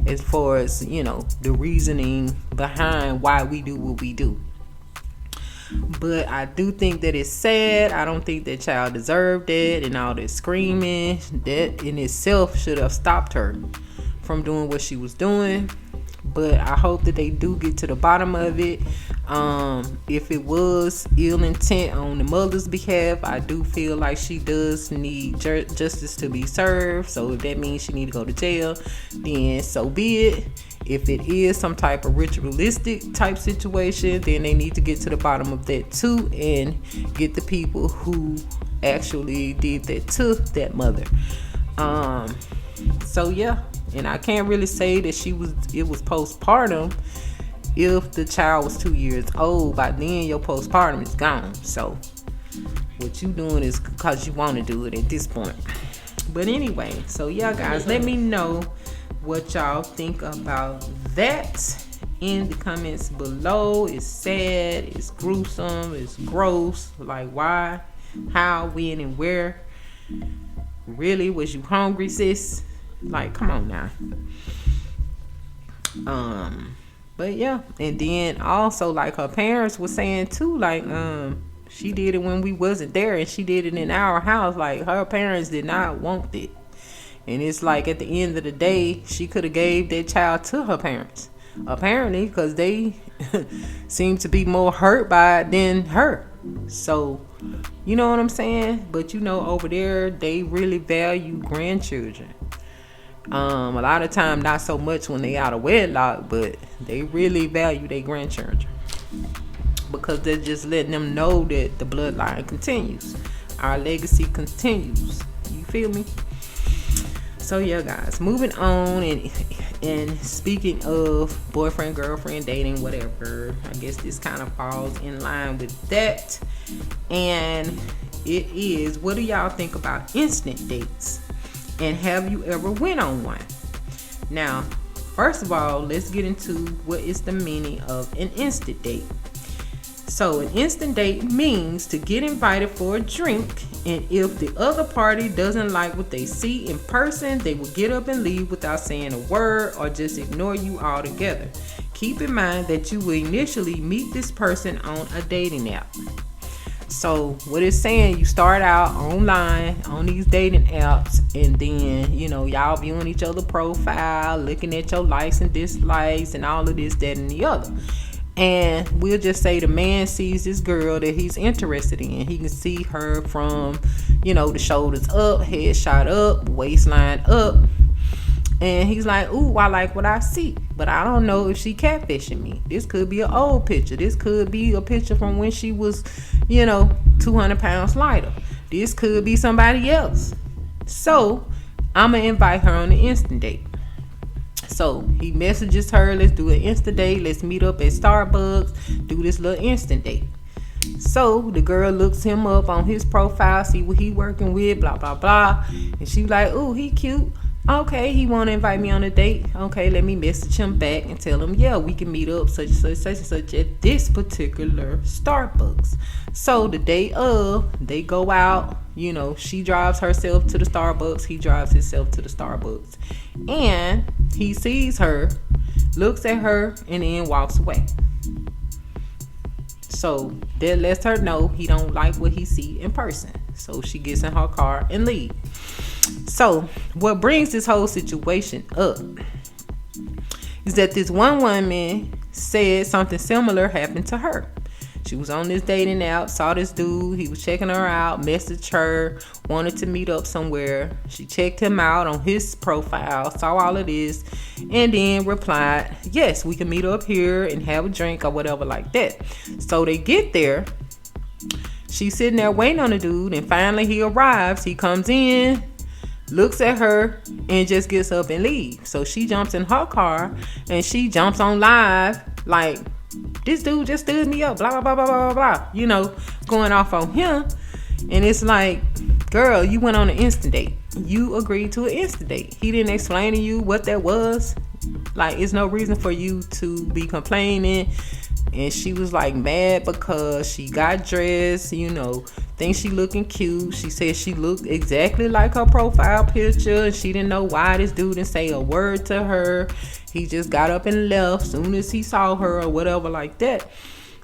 as far as, the reasoning behind why we do what we do. But I do think that it's sad. I don't think that child deserved it, and all that screaming, that in itself should have stopped her from doing what she was doing. But I hope that they do get to the bottom of it. If it was ill intent on the mother's behalf, I do feel like she does need justice to be served. So if that means she need to go to jail, then so be it. If it is some type of ritualistic type situation, then they need to get to the bottom of that too, and get the people who actually did that to that mother. So yeah. And I can't really say that it was postpartum. If the child was 2 years old, by then your postpartum is gone. So what you doing is because you want to do it at this point. But anyway, so yeah, guys, let me know what y'all think about that in the comments below. It's sad, it's gruesome, it's gross. Like, why, how, when, and where? Really, was you hungry, sis? Like, come on now. But yeah, and then also, like, her parents were saying too, like, she did it when we wasn't there, and she did it in our house. Like, her parents did not want it. And it's like, at the end of the day, she could have gave that child to her parents, apparently, because they seem to be more hurt by it than her. So, you know what I'm saying? But over there, they really value grandchildren. A lot of time, not so much when they out of wedlock, but they really value their grandchildren, because they're just letting them know that the bloodline continues, our legacy continues. You feel me? So yeah, guys, moving on, and speaking of boyfriend, girlfriend, dating, whatever, I guess this kind of falls in line with that. And it is, what do y'all think about instant dates? And have you ever went on one? Now, first of all, let's get into what is the meaning of an instant date. So an instant date means to get invited for a drink, and if the other party doesn't like what they see in person, they will get up and leave without saying a word, or just ignore you altogether. Keep in mind that you will initially meet this person on a dating app. So what it's saying, you start out online on these dating apps, and then y'all viewing each other profile, looking at your likes and dislikes and all of this, that, and the other. And we'll just say the man sees this girl that he's interested in. He can see her from the shoulders up, head shot up, waistline up, and he's like, ooh, I like what I see, but I don't know if she catfishing me. This could be an old picture. This could be a picture from when she was 200 pounds lighter. This could be somebody else. So I'm gonna invite her on the instant date. So he messages her, let's do an instant date, let's meet up at Starbucks, do this little instant date. So the girl looks him up on his profile, see what he working with, blah blah blah, and she like, ooh, he cute. Okay, he want to invite me on a date. Okay, let me message him back and tell him, yeah, we can meet up such and such at this particular Starbucks. So the day of, they go out, she drives herself to the Starbucks, he drives himself to the Starbucks. And he sees her, looks at her, and then walks away. So that lets her know he don't like what he see in person. So she gets in her car and leaves. So what brings this whole situation up is that this one woman said something similar happened to her. She was on this dating app, saw this dude, he was checking her out, messaged her, wanted to meet up somewhere. She checked him out on his profile, saw all of this, and then replied, yes, we can meet up here and have a drink or whatever like that. So they get there. She's sitting there waiting on the dude, and finally he arrives. He comes in, looks at her, and just gets up and leaves. So she jumps in her car and she jumps on live like, this dude just stood me up, blah blah blah blah blah blah, going off on him. And it's like, girl, you went on an instant date, you agreed to an instant date. He didn't explain to you what that was. Like, it's no reason for you to be complaining. And she was like mad because she got dressed, thinks she looking cute. She said she looked exactly like her profile picture, and she didn't know why this dude didn't say a word to her. He just got up and left soon as he saw her or whatever like that.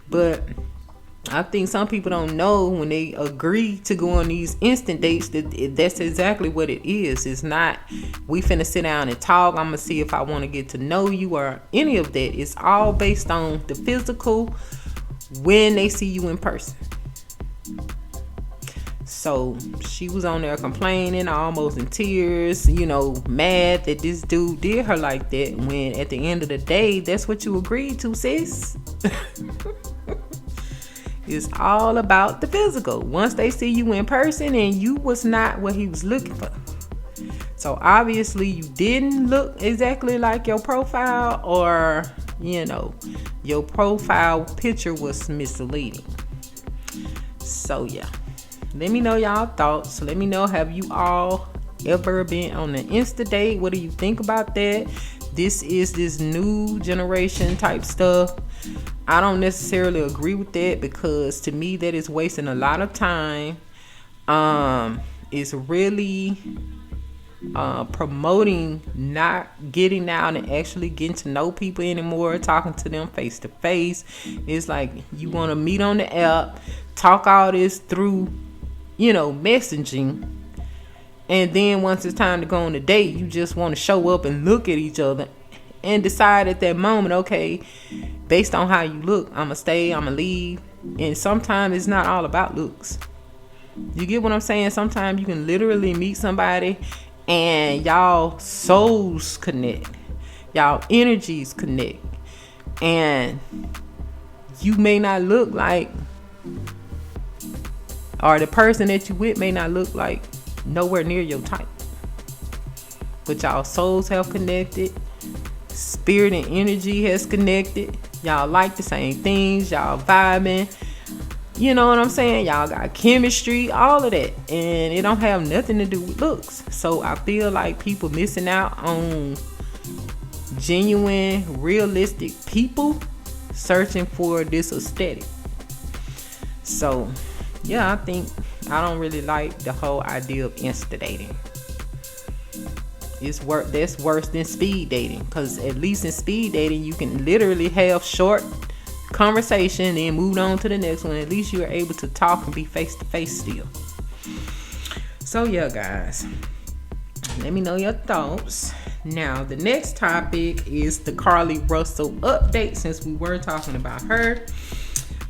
But I think some people don't know when they agree to go on these instant dates that's exactly what it is. It's not, we finna sit down and talk, I'm gonna see if I want to get to know you or any of that. It's all based on the physical when they see you in person. So she was on there complaining, almost in tears, mad that this dude did her like that, when at the end of the day, that's what you agreed to, sis. It's all about the physical. Once they see you in person, and you was not what he was looking for. So obviously you didn't look exactly like your profile, or your profile picture was misleading. So yeah, let me know y'all thoughts. Let me know, have you all ever been on an Insta date? What do you think about that? This is this new generation type stuff. I don't necessarily agree with that, because to me that is wasting a lot of time. It's really promoting not getting out and actually getting to know people anymore, talking to them face to face. It's like you want to meet on the app, talk all this through messaging, and then once it's time to go on a date, you just want to show up and look at each other and decide at that moment, okay, based on how you look, I'm gonna stay, I'm gonna leave. And sometimes it's not all about looks. You get what I'm saying? Sometimes you can literally meet somebody and y'all souls connect, y'all energies connect, and you may not look like, or the person that you with may not look like nowhere near your type, but y'all souls have connected, spirit and energy has connected, y'all like the same things, y'all vibing, you know what I'm saying, y'all got chemistry, all of that, and it don't have nothing to do with looks. So I feel like people missing out on genuine, realistic people searching for this aesthetic. So yeah, I don't really like the whole idea of Insta dating. That's worse than speed dating, because at least in speed dating you can literally have short conversation and moved on to the next one. At least you were able to talk and be face to face still. So yeah, guys, let me know your thoughts. Now, the next topic is the Carly Russell update, since we were talking about her.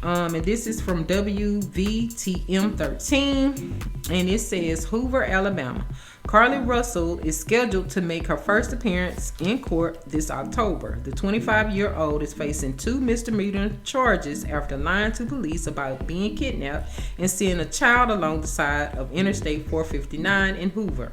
And this is from WVTM 13, and it says, Hoover, Alabama. Carly Russell is scheduled to make her first appearance in court this October. The 25-year-old is facing 2 misdemeanor charges after lying to police about being kidnapped and seeing a child along the side of Interstate 459 in Hoover.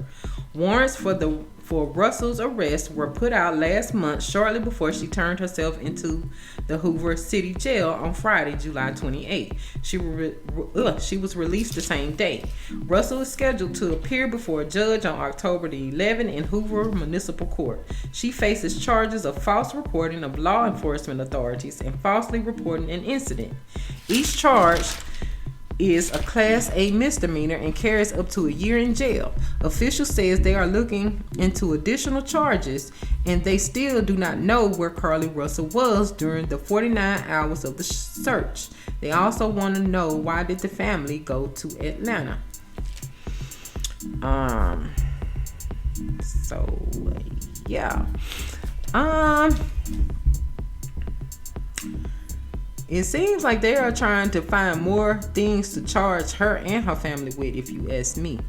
Warrants for Russell's arrest were put out last month, shortly before she turned herself into the Hoover City Jail on Friday, July 28. She was released the same day. Russell is scheduled to appear before a judge on October the 11th in Hoover Municipal Court. She faces charges of false reporting of law enforcement authorities and falsely reporting an incident. Each charge is a Class A misdemeanor and carries up to a year in jail. Officials says they are looking into additional charges, and they still do not know where Carly Russell was during the 49 hours of the search. They also want to know, why did the family go to Atlanta? It seems like they are trying to find more things to charge her and her family with, if you ask me.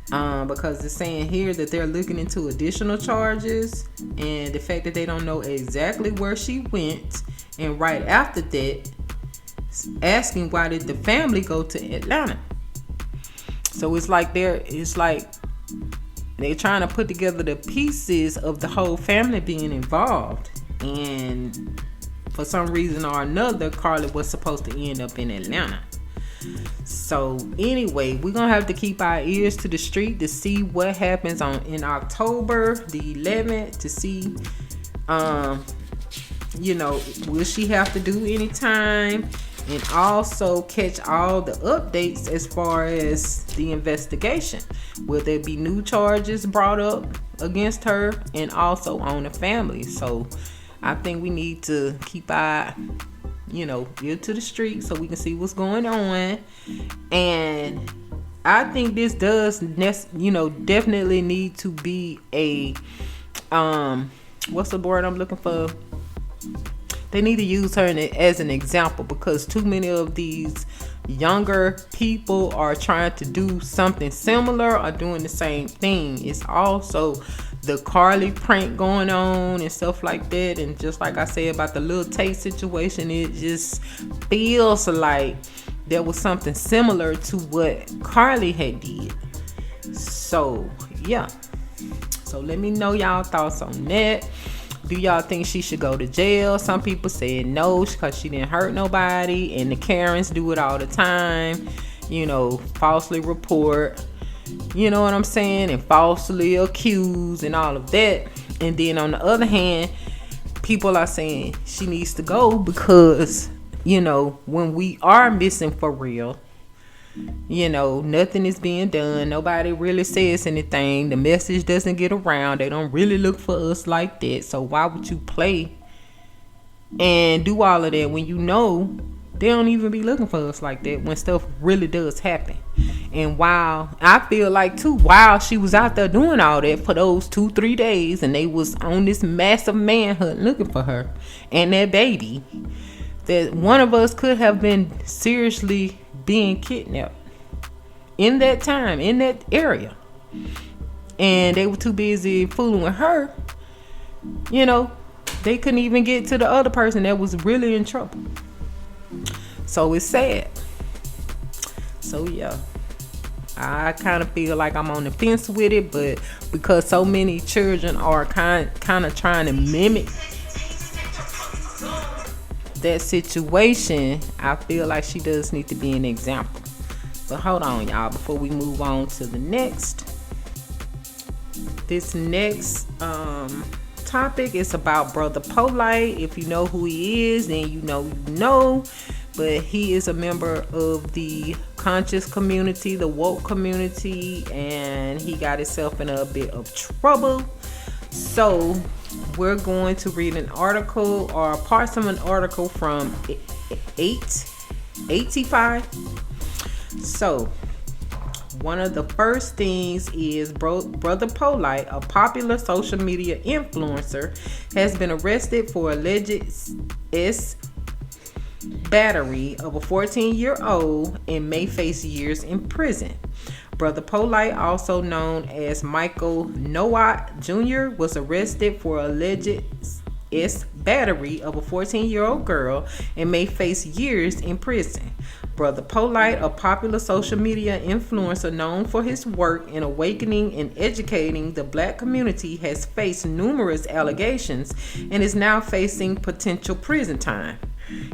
Because it's saying here that they're looking into additional charges, and the fact that they don't know exactly where she went, and right after that, asking why did the family go to Atlanta. So it's like they're trying to put together the pieces of the whole family being involved, and for some reason or another, Carly was supposed to end up in Atlanta. So anyway, we're gonna have to keep our ears to the street to see what happens in October the 11th, to see will she have to do any time, and also catch all the updates as far as the investigation. Will there be new charges brought up against her, and also on the family? So I think we need to keep our ear to the street so we can see what's going on. And I think this does definitely need to be a what's the word I'm looking for? They need to use her as an example, because too many of these younger people are trying to do something similar or doing the same thing. It's also the Carly prank going on and stuff like that. And just like I said about the Lil Tate situation, it just feels like there was something similar to what Carly had did. So yeah, so let me know y'all thoughts on that. Do y'all think she should go to jail? Some people said no, because she didn't hurt nobody, and the Karens do it all the time, falsely report, you know what I'm saying, and falsely accuse and all of that. And then on the other hand, people are saying she needs to go because when we are missing for real, nothing is being done. Nobody really says anything. The message doesn't get around. They don't really look for us like that. So why would you play and do all of that when they don't even be looking for us like that when stuff really does happen? And while I feel like too, while she was out there doing all that for those 2-3 days, and they was on this massive manhunt looking for her and that baby, that one of us could have been seriously being kidnapped in that time, in that area, and they were too busy fooling with her. They couldn't even get to the other person that was really in trouble. So it's sad. So yeah, I kind of feel like I'm on the fence with it, but because so many children are kind of trying to mimic that situation, I feel like she does need to be an example. But hold on, y'all, before we move on to the next. This next topic is about Brother Polite. If you know who he is, then you know. But he is a member of the conscious community, the woke community, and he got himself in a bit of trouble. So we're going to read an article or parts of an article from 85. So, one of the first things is Brother Polite, a popular social media influencer, has been arrested for alleged battery of a 14-year-old and may face years in prison. Brother Polite, also known as Michael Nowat Jr., was arrested for alleged battery of a 14-year-old girl and may face years in prison. Brother Polite, a popular social media influencer known for his work in awakening and educating the black community, has faced numerous allegations and is now facing potential prison time.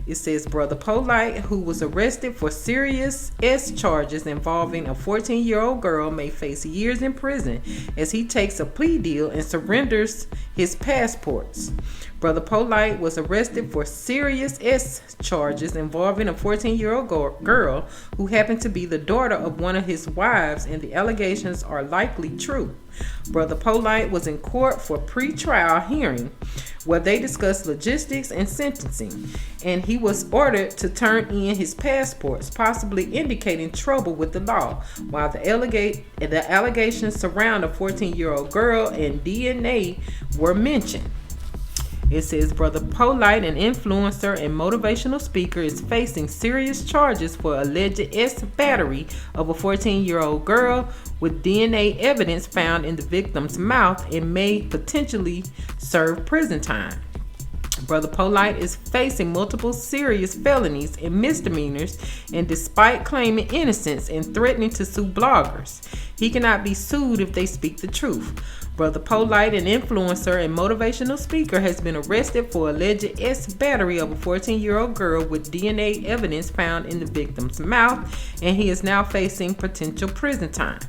It says Brother Polite, who was arrested for serious charges involving a 14-year-old girl, may face years in prison as he takes a plea deal and surrenders his passports. Brother Polite was arrested for serious charges involving a 14-year-old girl who happened to be the daughter of one of his wives, and the allegations are likely true. Brother Polite was in court for pre-trial hearing where they discussed logistics and sentencing, and he was ordered to turn in his passports, possibly indicating trouble with the law, while the allegations surround a 14-year-old girl and DNA were mentioned. It says Brother Polite, an influencer and motivational speaker, is facing serious charges for alleged battery of a 14-year-old girl with DNA evidence found in the victim's mouth and may potentially serve prison time. Brother Polite is facing multiple serious felonies and misdemeanors, and despite claiming innocence and threatening to sue bloggers, he cannot be sued if they speak the truth. Brother Polite, an influencer and motivational speaker, has been arrested for alleged battery of a 14-year-old girl with DNA evidence found in the victim's mouth, and he is now facing potential prison time.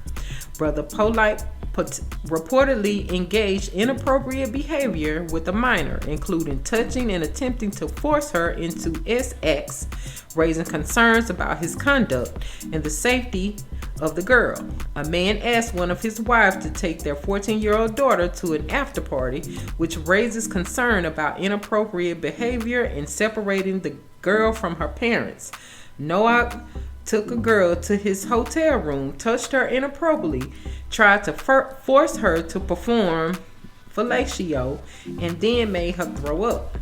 Brother Polite reportedly engaged in inappropriate behavior with a minor, including touching and attempting to force her into sex, raising concerns about his conduct and the safety of the girl. A man asked one of his wives to take their 14-year-old daughter to an after party, which raises concern about inappropriate behavior and separating the girl from her parents. Noah took a girl to his hotel room, touched her inappropriately, tried to force her to perform fellatio, and then made her throw up.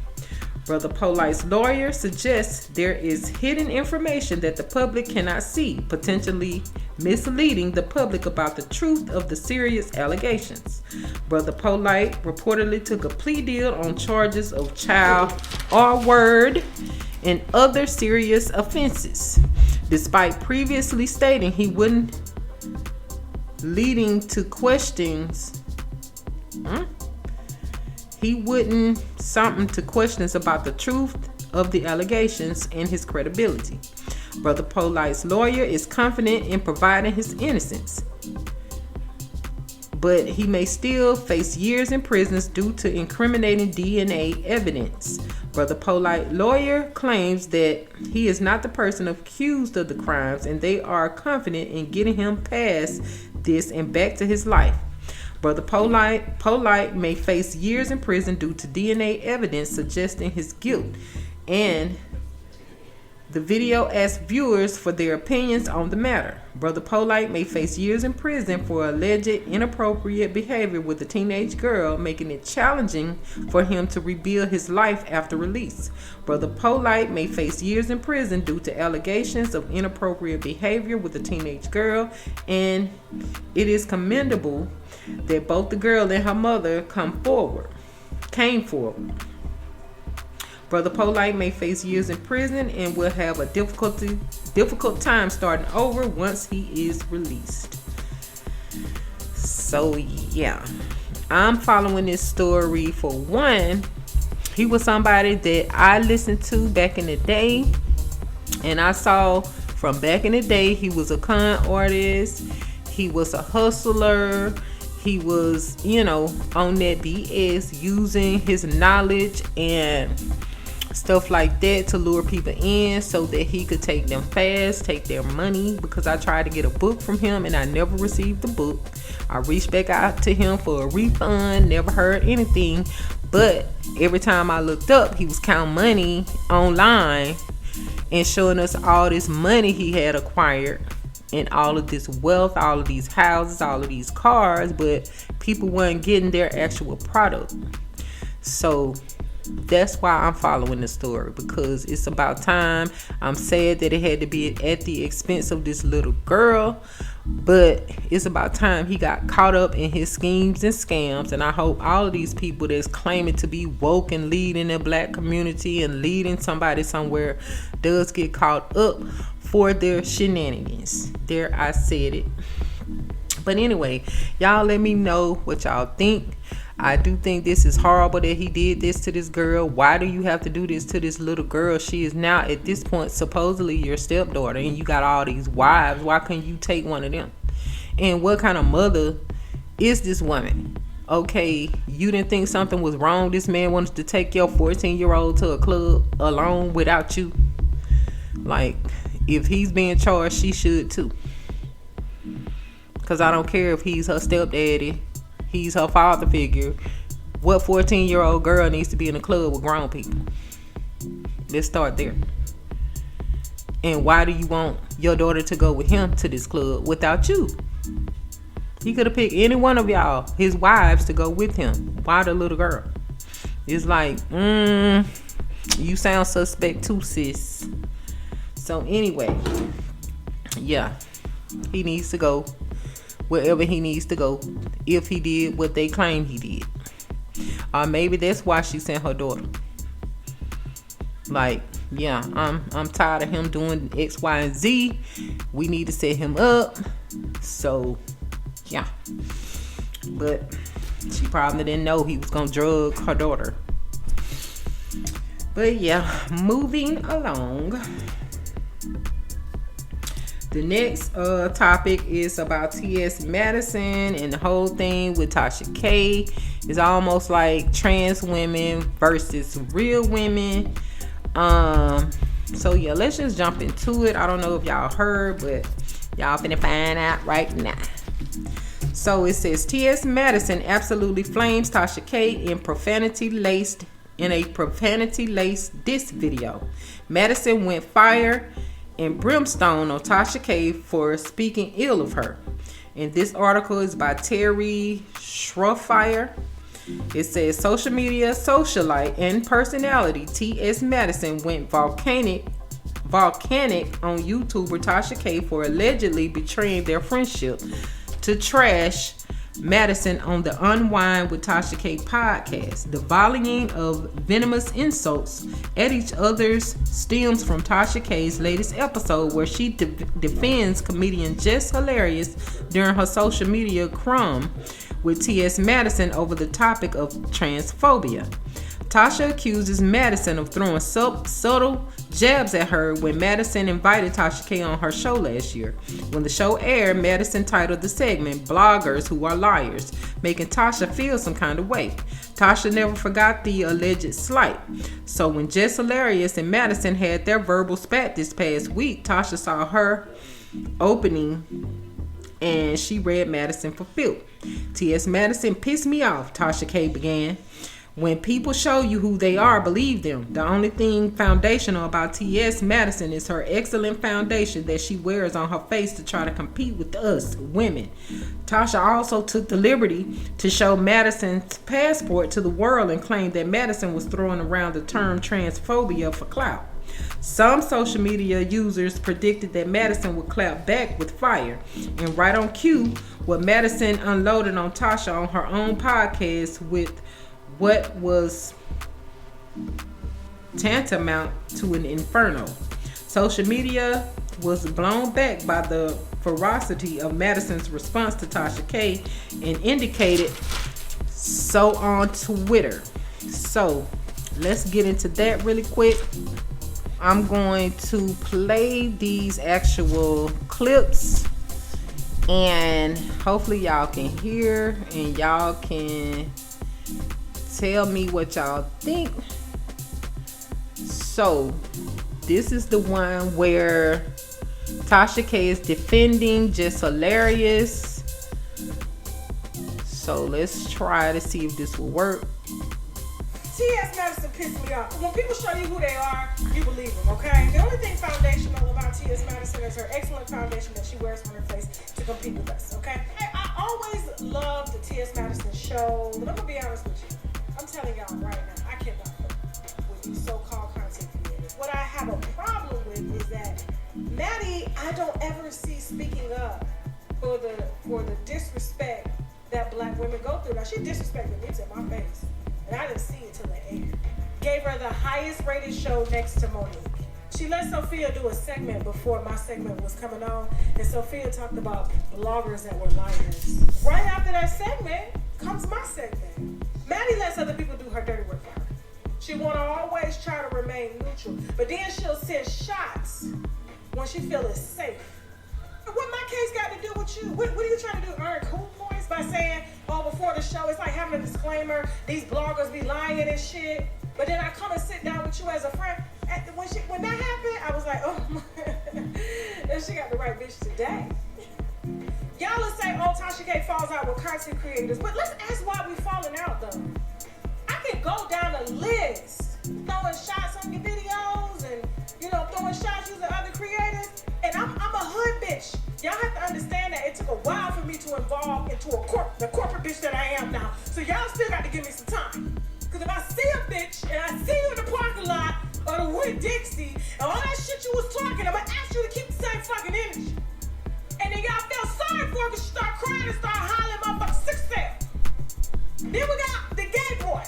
Brother Polite's lawyer suggests there is hidden information that the public cannot see, potentially misleading the public about the truth of the serious allegations. Brother Polite reportedly took a plea deal on charges of child R-word and other serious offenses, despite previously stating he wouldn't, leading to questions. He wouldn't something to questions about the truth of the allegations and his credibility. Brother Polite's lawyer is confident in providing his innocence, but he may still face years in prison due to incriminating DNA evidence. Brother Polite's lawyer claims that he is not the person accused of the crimes, and they are confident in getting him past this and back to his life. Brother Polite may face years in prison due to DNA evidence suggesting his guilt, and the video asks viewers for their opinions on the matter. Brother Polite may face years in prison for alleged inappropriate behavior with a teenage girl, making it challenging for him to rebuild his life after release. Brother Polite may face years in prison due to allegations of inappropriate behavior with a teenage girl, and it is commendable that both the girl and her mother came forward. Brother Polite may face years in prison and will have a difficult time starting over once he is released. So yeah, I'm following this story for one. He was somebody that I listened to back in the day, and I saw from back in the day he was a con artist, he was a hustler, he was, on that BS, using his knowledge and stuff like that to lure people in so that he could take them fast, take their money. Because I tried to get a book from him and I never received the book. I reached back out to him for a refund, never heard anything. But every time I looked up, he was counting money online and showing us all this money he had acquired and all of this wealth, all of these houses, all of these cars, but people weren't getting their actual product. So that's why I'm following the story, because it's about time. I'm sad that it had to be at the expense of this little girl, but it's about time he got caught up in his schemes and scams. And I hope all of these people that's claiming to be woke and leading the black community and leading somebody somewhere does get caught up for their shenanigans. There, I said it. But anyway, y'all let me know what y'all think. I do think this is horrible that he did this to this girl. Why do you have to do this to this little girl? She is now at this point supposedly your stepdaughter, and you got all these wives. Why couldn't you take one of them? And what kind of mother is this woman? Okay, you didn't think something was wrong. This man wanted to take your 14-year-old to a club alone without you. Like, if he's being charged, she should too. Because I don't care if he's her stepdaddy, he's her father figure. What 14-year-old girl needs to be in a club with grown people? Let's start there. And why do you want your daughter to go with him to this club without you? He could have picked any one of y'all, his wives, to go with him. Why the little girl? It's like, you sound suspect too, sis. So anyway, yeah, he needs to go wherever he needs to go if he did what they claim he did. Or maybe that's why she sent her daughter. Like, yeah, I'm tired of him doing X, Y, and Z. We need to set him up. So, yeah. But she probably didn't know he was gonna drug her daughter. But yeah, moving along. The next topic is about T.S. Madison and the whole thing with Tasha K. It's almost like trans women versus real women. So yeah, let's just jump into it. I don't know if y'all heard, but y'all finna find out right now. So it says T.S. Madison absolutely flames Tasha K in a profanity-laced diss video. Madison went fire and brimstone on Tasha K for speaking ill of her. And this article is by Terry Schroffire. It says social media socialite and personality T.S. Madison went volcanic on YouTuber Tasha K for allegedly betraying their friendship to trash Madison on the Unwind with Tasha K podcast. The volleying of venomous insults at each other's stems from Tasha K's latest episode, where she defends comedian Jess Hilarious during her social media crumb with T.S. Madison over the topic of transphobia. Tasha accuses Madison of throwing subtle jabs at her when Madison invited Tasha K on her show last year. When the show aired, Madison titled the segment "Bloggers Who Are Liars," making Tasha feel some kind of way. Tasha never forgot the alleged slight. So when Jess Hilarious and Madison had their verbal spat this past week, Tasha saw her opening and she read Madison for filth. T.S. Madison pissed me off, Tasha K began. When people show you who they are, believe them. The only thing foundational about T.S. Madison is her excellent foundation that she wears on her face to try to compete with us, women. Tasha also took the liberty to show Madison's passport to the world and claimed that Madison was throwing around the term transphobia for clout. Some social media users predicted that Madison would clap back with fire. And right on cue, what Madison unloaded on Tasha on her own podcast with what was tantamount to an inferno. Social media was blown back by the ferocity of Madison's response to Tasha K and indicated so on Twitter. So let's get into that really quick. I'm going to play these actual clips and hopefully y'all can hear and y'all can tell me what y'all think. So this is the one where Tasha K is defending Just Hilarious. So let's try to see if this will work. T.S. Madison pissed me off. When people show you who they are, you believe them, okay? The only thing foundational about T.S. Madison is her excellent foundation that she wears on her face to compete with us, okay? Hey, I always loved the T.S. Madison show, but I'm gonna be honest with you. I'm telling y'all right now, I cannot with these so-called content creators. What I have a problem with is that Maddie, I don't ever see speaking up for the disrespect that black women go through. Now, she disrespected me to my face. And I didn't see it till the end. Gave her the highest rated show next to Monique. She let Sophia do a segment before my segment was coming on, and Sophia talked about bloggers that were liars. Right after that segment comes my segment. Maddie lets other people do her dirty work for her. She wanna always try to remain neutral, but then she'll send shots when she feels it's safe. What my case got to do with you? What are you trying to do? Earn cool points by saying, oh, before the show, it's like having a disclaimer, these bloggers be lying and shit. But then I come and sit down with you as a friend. When that happened, I was like, oh my, she got the right bitch today. Y'all will say, oh, Tasha K falls out with content creators. But let's ask why we falling out, though. I can go down a list, throwing shots on your videos and, throwing shots using other creators. And I'm a hood bitch. Y'all have to understand that it took a while for me to evolve into the corporate bitch that I am now. So y'all still got to give me some time. Because if I see a bitch and I see you in the parking lot or the Wit Dixie and all that shit you was talking, I'm going to ask you to keep the same fucking energy. And then y'all feel sorry for her because she start crying and start hollering motherfucking 6 cents. Then we got the gay boy.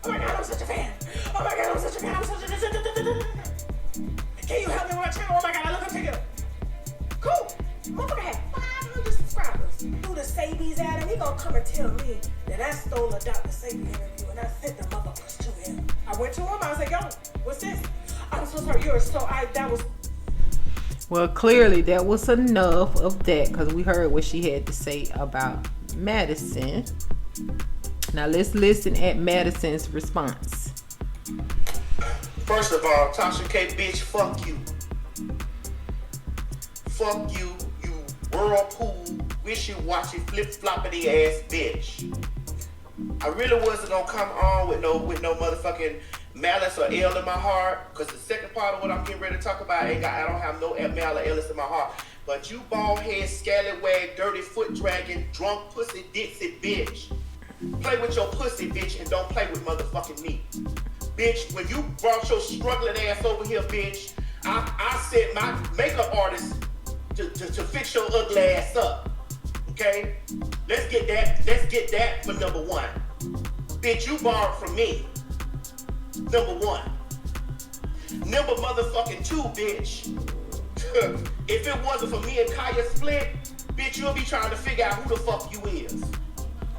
Oh my God, I'm such a fan. Oh my God, I'm such a fan. I'm such a... Can you help me with my channel? Oh my God, I look up to you. Cool. Motherfucker had 500 subscribers. Threw the Sabies at him. He gonna come and tell me that I stole a Dr. Sabi interview and I sent the motherfuckers to him. I went to him. I was like, yo, what's this? I'm so sorry. That was... Well, clearly that was enough of that because we heard what she had to say about Madison. Now let's listen at Madison's response. First of all, Tasha K, bitch, fuck you. Fuck you, you whirlpool, wishy-washy, flip-floppity ass bitch. I really wasn't gonna come on with no motherfucking malice or ill in my heart, because the second part of what I'm getting ready to talk about, I don't have no malice or illness in my heart. But you bald head, scallywag, dirty foot dragging, drunk pussy, ditzy bitch. Play with your pussy, bitch, and don't play with motherfucking me. Bitch, when you brought your struggling ass over here, bitch, I sent my makeup artist to fix your ugly ass up. Okay? Let's get that for number one. Bitch, you borrowed from me. Number one. Number motherfucking two, bitch. If it wasn't for me and Kaya split, bitch, you'll be trying to figure out who the fuck you is.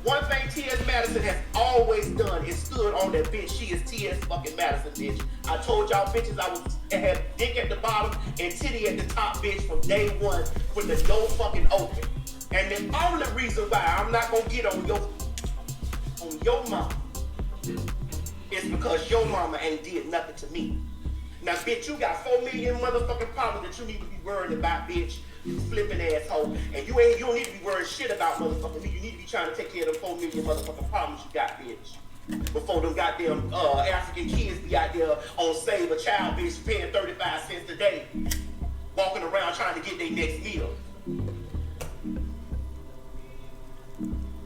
One thing T.S. Madison has always done is stood on that bitch. She is T.S. fucking Madison, bitch. I told y'all bitches I had dick at the bottom and titty at the top, bitch, from day one when the door fucking open. And the only reason why I'm not gonna get on your mama is because your mama ain't did nothing to me. Now, bitch, you got 4 million motherfucking problems that you need to be worried about, bitch. You flipping asshole. And you don't need to be worried shit about motherfucking me. You need to be trying to take care of them 4 million motherfucking problems you got, bitch. Before them goddamn African kids be out there on Save a Child, bitch, paying 35 cents a day, walking around trying to get their next meal.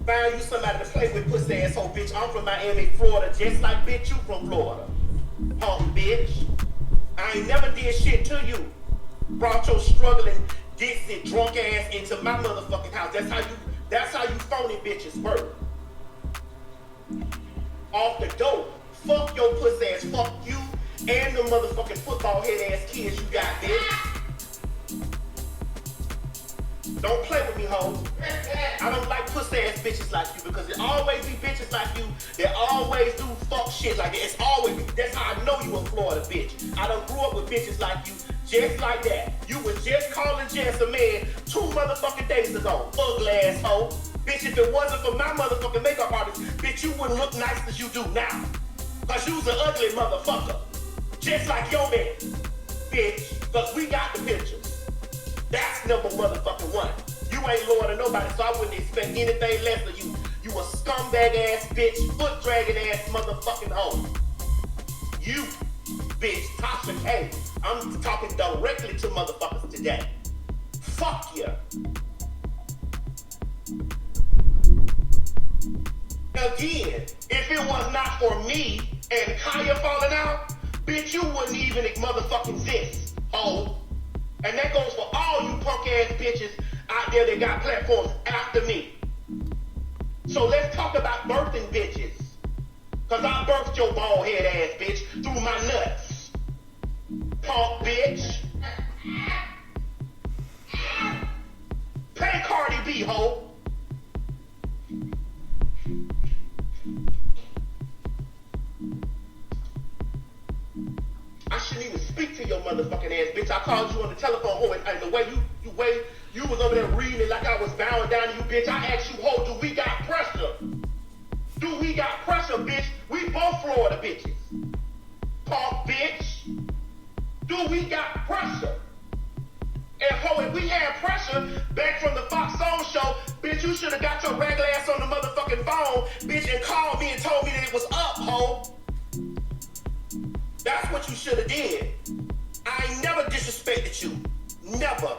Find you somebody to play with, pussy asshole, bitch. I'm from Miami, Florida, just like bitch, you from Florida. Punk bitch. I ain't never did shit to you. Brought your struggling, dixie, drunk ass into my motherfucking house. That's how you phony bitches work. Off the dope. Fuck your pussy ass. Fuck you and the motherfucking football head ass kids you got, bitch. Don't play with me, ho. I don't like pussy ass bitches like you because there always be bitches like you that always do fuck shit like that. It's always, that's how I know you a Florida bitch. I done grew up with bitches like you, just like that. You was just calling Jess a man 2 motherfucking days ago. Ugly ass hoe. Bitch, if it wasn't for my motherfucking makeup artist, bitch, you wouldn't look nice as you do now. Cause you's an ugly motherfucker. Just like your man, bitch. Because we got the pictures. That's number motherfucking one. You ain't loyal to nobody, so I wouldn't expect anything less of you. You a scumbag ass bitch, foot dragging ass motherfucking hoe. You, bitch, Tasha K. I'm talking directly to motherfuckers today. Fuck you. Again, if it was not for me and Kaya falling out, bitch, you wouldn't even motherfucking exist, hoe. And that goes for all you punk ass bitches out there that got platforms after me. So let's talk about birthing bitches. Cause I birthed your bald head ass bitch through my nuts. Punk bitch. Pay Cardi B, ho. I shouldn't even speak to your motherfucking ass, bitch. I called you on the telephone, ho, and the way you was over there reading it like I was bowing down to you, bitch. I asked you, ho, do we got pressure? Do we got pressure, bitch? We both Florida bitches. Punk bitch. Do we got pressure? And ho, if we had pressure back from the Fox Soul show, bitch, you should have got your regular ass on the motherfucking phone, bitch, and called me and told me that it was up, ho. That's what you should have did. I ain't never disrespected you. Never.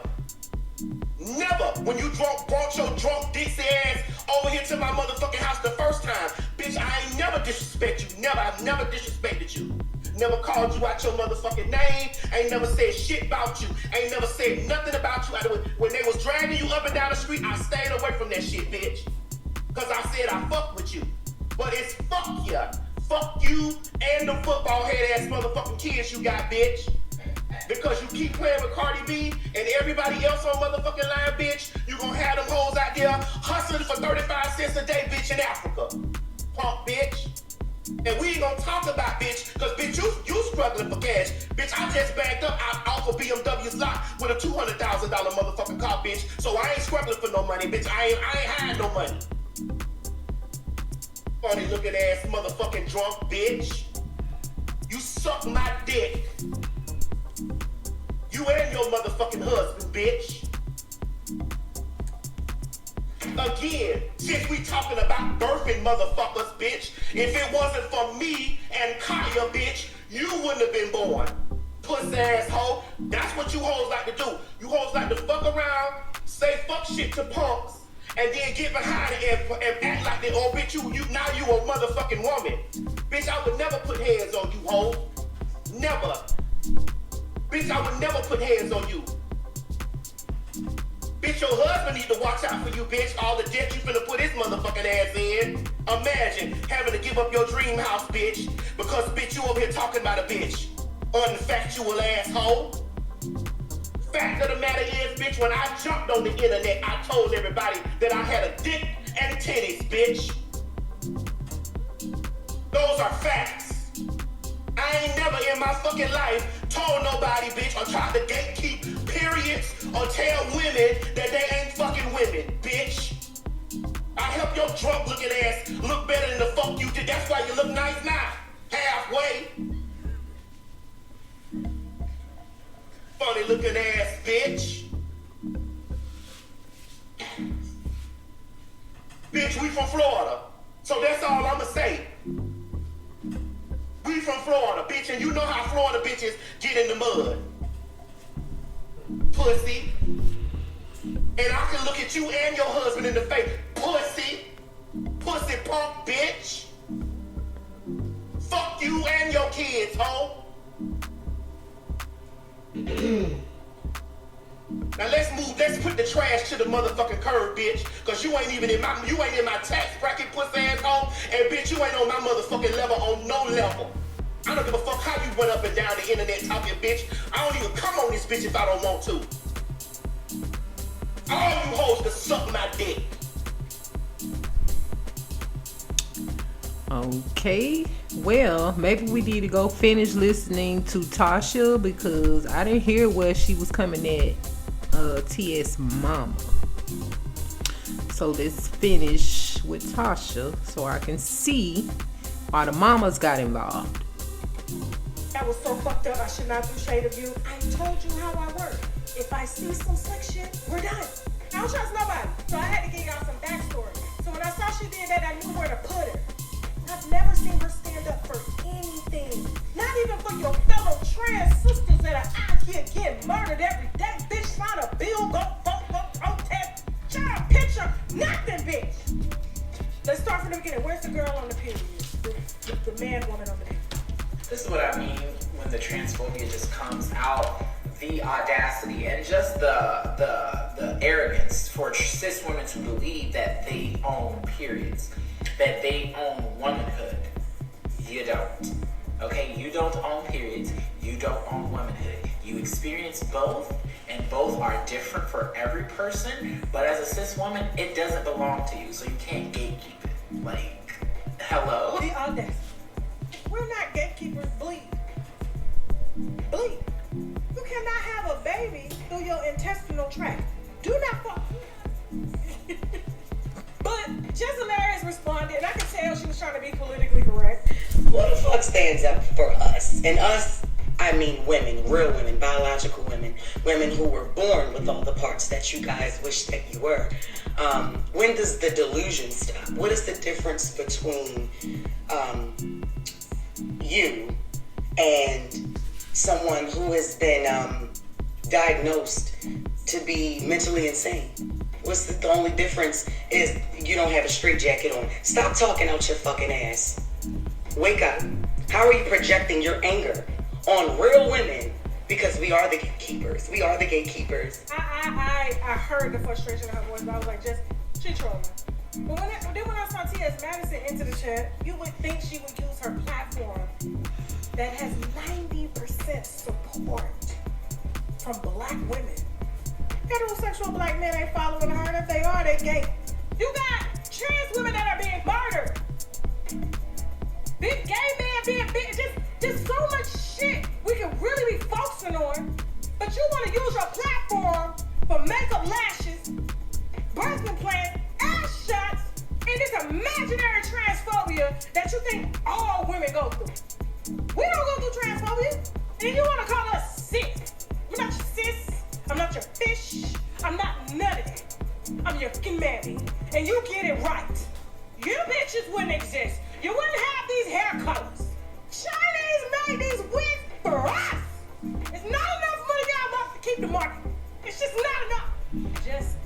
Never. When you brought your drunk dixie ass over here to my motherfucking house the first time, bitch, I ain't never disrespect you. Never. I've never disrespected you. Never called you out your motherfucking name. Ain't never said shit about you. Ain't never said nothing about you. When they was dragging you up and down the street, I stayed away from that shit, bitch. Cause I said I fuck with you. But it's fuck ya. Fuck you and the football head ass motherfucking kids you got, bitch. Because you keep playing with Cardi B and everybody else on motherfucking line, bitch, you gonna have them hoes out there hustling for 35 cents a day, bitch, in Africa. Punk bitch. And we ain't gonna talk about bitch, cause bitch, you struggling for cash. Bitch, I just backed up off of BMW stock with a $200,000 motherfucking car, bitch. So I ain't struggling for no money, bitch. I ain't had no money. Funny looking ass motherfucking drunk bitch. You suck my dick. You and your motherfucking husband, bitch. Again, since we talking about birthing motherfuckers, bitch, if it wasn't for me and Kaya, bitch, you wouldn't have been born. Puss asshole. That's what you hoes like to do. You hoes like to fuck around, say fuck shit to punks, and then get behind it and act like they, oh bitch, now you a motherfucking woman. Bitch, I would never put hands on you, hoe. Never. Bitch, I would never put hands on you. Bitch, your husband need to watch out for you, bitch. All the debt you finna put his motherfucking ass in. Imagine having to give up your dream house, bitch, because bitch, you over here talking about a bitch. Unfactual asshole. Fact of the matter is, bitch, when I jumped on the internet, I told everybody that I had a dick and titties, bitch. Those are facts. I ain't never in my fucking life told nobody, bitch, or tried to gatekeep periods or tell women that they ain't fucking women, bitch. I help your drunk looking ass look better than the fuck you did. That's why you look nice now. Halfway. Funny looking ass bitch. Bitch, we from Florida. So that's all I'ma say. We from Florida, bitch, and you know how Florida bitches get in the mud. Pussy. And I can look at you and your husband in the face. Pussy. Pussy punk bitch. Fuck you and your kids, ho. Now let's put the trash to the motherfucking curb, bitch. Cause you ain't in my tax bracket, pussy asshole. And bitch, you ain't on my motherfucking level on no level. I don't give a fuck how you run up and down the internet talking, bitch. I don't even come on this bitch if I don't want to. All you hoes can suck my dick. Okay, well, maybe we need to go finish listening to Tasha because I didn't hear where she was coming at TS mama. So let's finish with Tasha so I can see why the mamas got involved. That was so fucked up. I should not do shade of you. I told you how I work. If I see some slick shit, we're done. I don't trust nobody. So I had to give y'all some backstory. So when I saw she did that, I knew where to put her. I've never seen her stand up for anything. Not even for your fellow trans sisters that are out here getting murdered every day. Bitch trying to build, go protest, child picture, nothing, bitch. Let's start from the beginning. Where's the girl on the period? The man, woman on the period. This is what I mean when the transphobia just comes out. The audacity and just the arrogance for cis women to believe that they own periods, that they own womanhood. You don't. Okay, you don't own periods, you don't own womanhood. You experience both, and both are different for every person, but as a cis woman, it doesn't belong to you, so you can't gatekeep it. Like, hello? The audacity. We're not gatekeepers, bleed. Bleed. You cannot have a baby through your intestinal tract. Do not fuck. But Just Hilarious responded, and I could tell she was trying to be politically correct. Who the fuck stands up for us? And us, I mean women, real women, biological women, women who were born with all the parts that you guys wish that you were. When does the delusion stop? What is the difference between you and someone who has been diagnosed to be mentally insane? What's the only difference is you don't have a straight jacket on. Stop talking out your fucking ass. Wake up. How are you projecting your anger on real women? Because we are the gatekeepers. We are the gatekeepers. I heard the frustration in her voice, but I was like, she trolling. But when I saw T.S. Madison into the chat, you would think she would use her platform that has 90% support from black women. Heterosexual black men ain't following her, and if they are, they gay. You got trans women that are being murdered. Big gay men being just so much shit we can really be focusing on. But you want to use your platform for makeup, lashes, birth implants, ass shots, and this imaginary transphobia that you think all women go through. We don't go through transphobia, and you want to call us cis. I'm not your cis. I'm not your fish. I'm not none of that. I'm your fucking mammy. And you get it right. You bitches wouldn't exist. You wouldn't have these hair colors. Chinese made these wigs for us. It's not enough money y'all to keep the market. It's just not enough. Just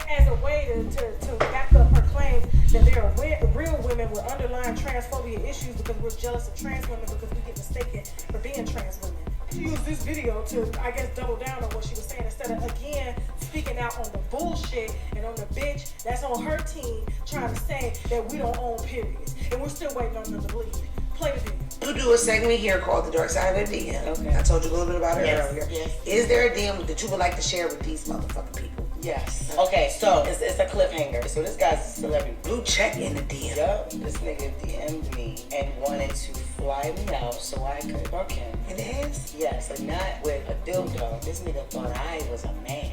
as a way to back up her claim that there are real women with underlying transphobia issues because we're jealous of trans women because we get mistaken for being trans women. She used this video to, I guess, double down on what she was saying instead of, again, speaking out on the bullshit and on the bitch that's on her team trying to say that we don't own periods. And we're still waiting on them to believe. Play the video. You do a segment here called The Dark Side of the DM. Okay. I told you a little bit about it earlier. Yes. Is there a DM that you would like to share with these motherfucking people? Yes. Okay, so it's a cliffhanger. So this guy's a celebrity. Blue check in the DM. Yup, this nigga DM'd me and wanted to fly me out so I could fuck him. In the ass? Yes, but not with a dildo. This nigga thought I was a man.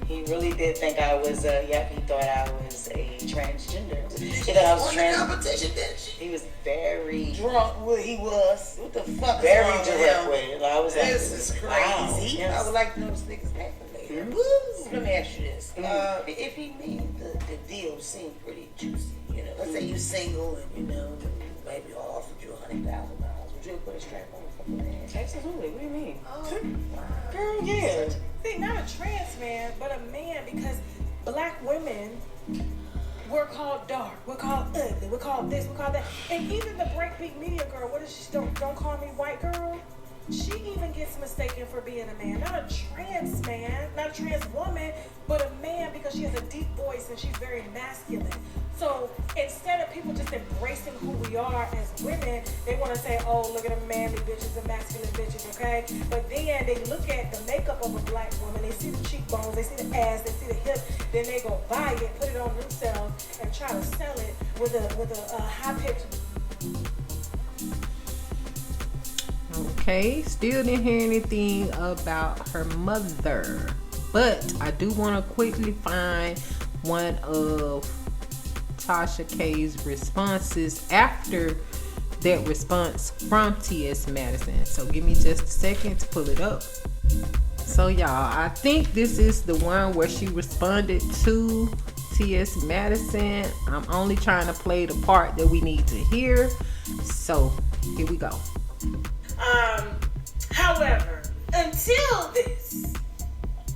He really did think I was he thought I was a transgender. He thought I was trans. Competition, didn't she? He was very Drunk what he was. What the fuck very is wrong with direct him? with it. I was like, This is crazy. wow, yes. I would like to know this nigga's name later. Mhm. Let me ask you this. If he made the deal seem pretty juicy, you know, let's say you single and, you know, maybe offered you $100,000, would you put a strap on for that? Absolutely. What do you mean? Oh, wow. Girl, yeah. See, not a trans man, but a man, because black women, we're called dark, we're called ugly, we're called this, we're called that. And even the breakbeat media girl, what is she, don't call me white girl? She even gets mistaken for being a man. Not a trans man, not a trans woman, but a man because she has a deep voice and she's very masculine. So instead of people just embracing who we are as women, they want to say, oh, look at them manly bitches and masculine bitches, okay? But then they look at the makeup of a black woman, they see the cheekbones, they see the ass, they see the hips, then they go buy it, put it on themselves, and try to sell it with a high-pitched. Okay, still didn't hear anything about her mother, but I do want to quickly find one of Tasha K's responses after that response from T.S. Madison. So give me just a second to pull it up. So y'all, I think this is the one where she responded to T.S. Madison. I'm only trying to play the part that we need to hear. So here we go. However, until this,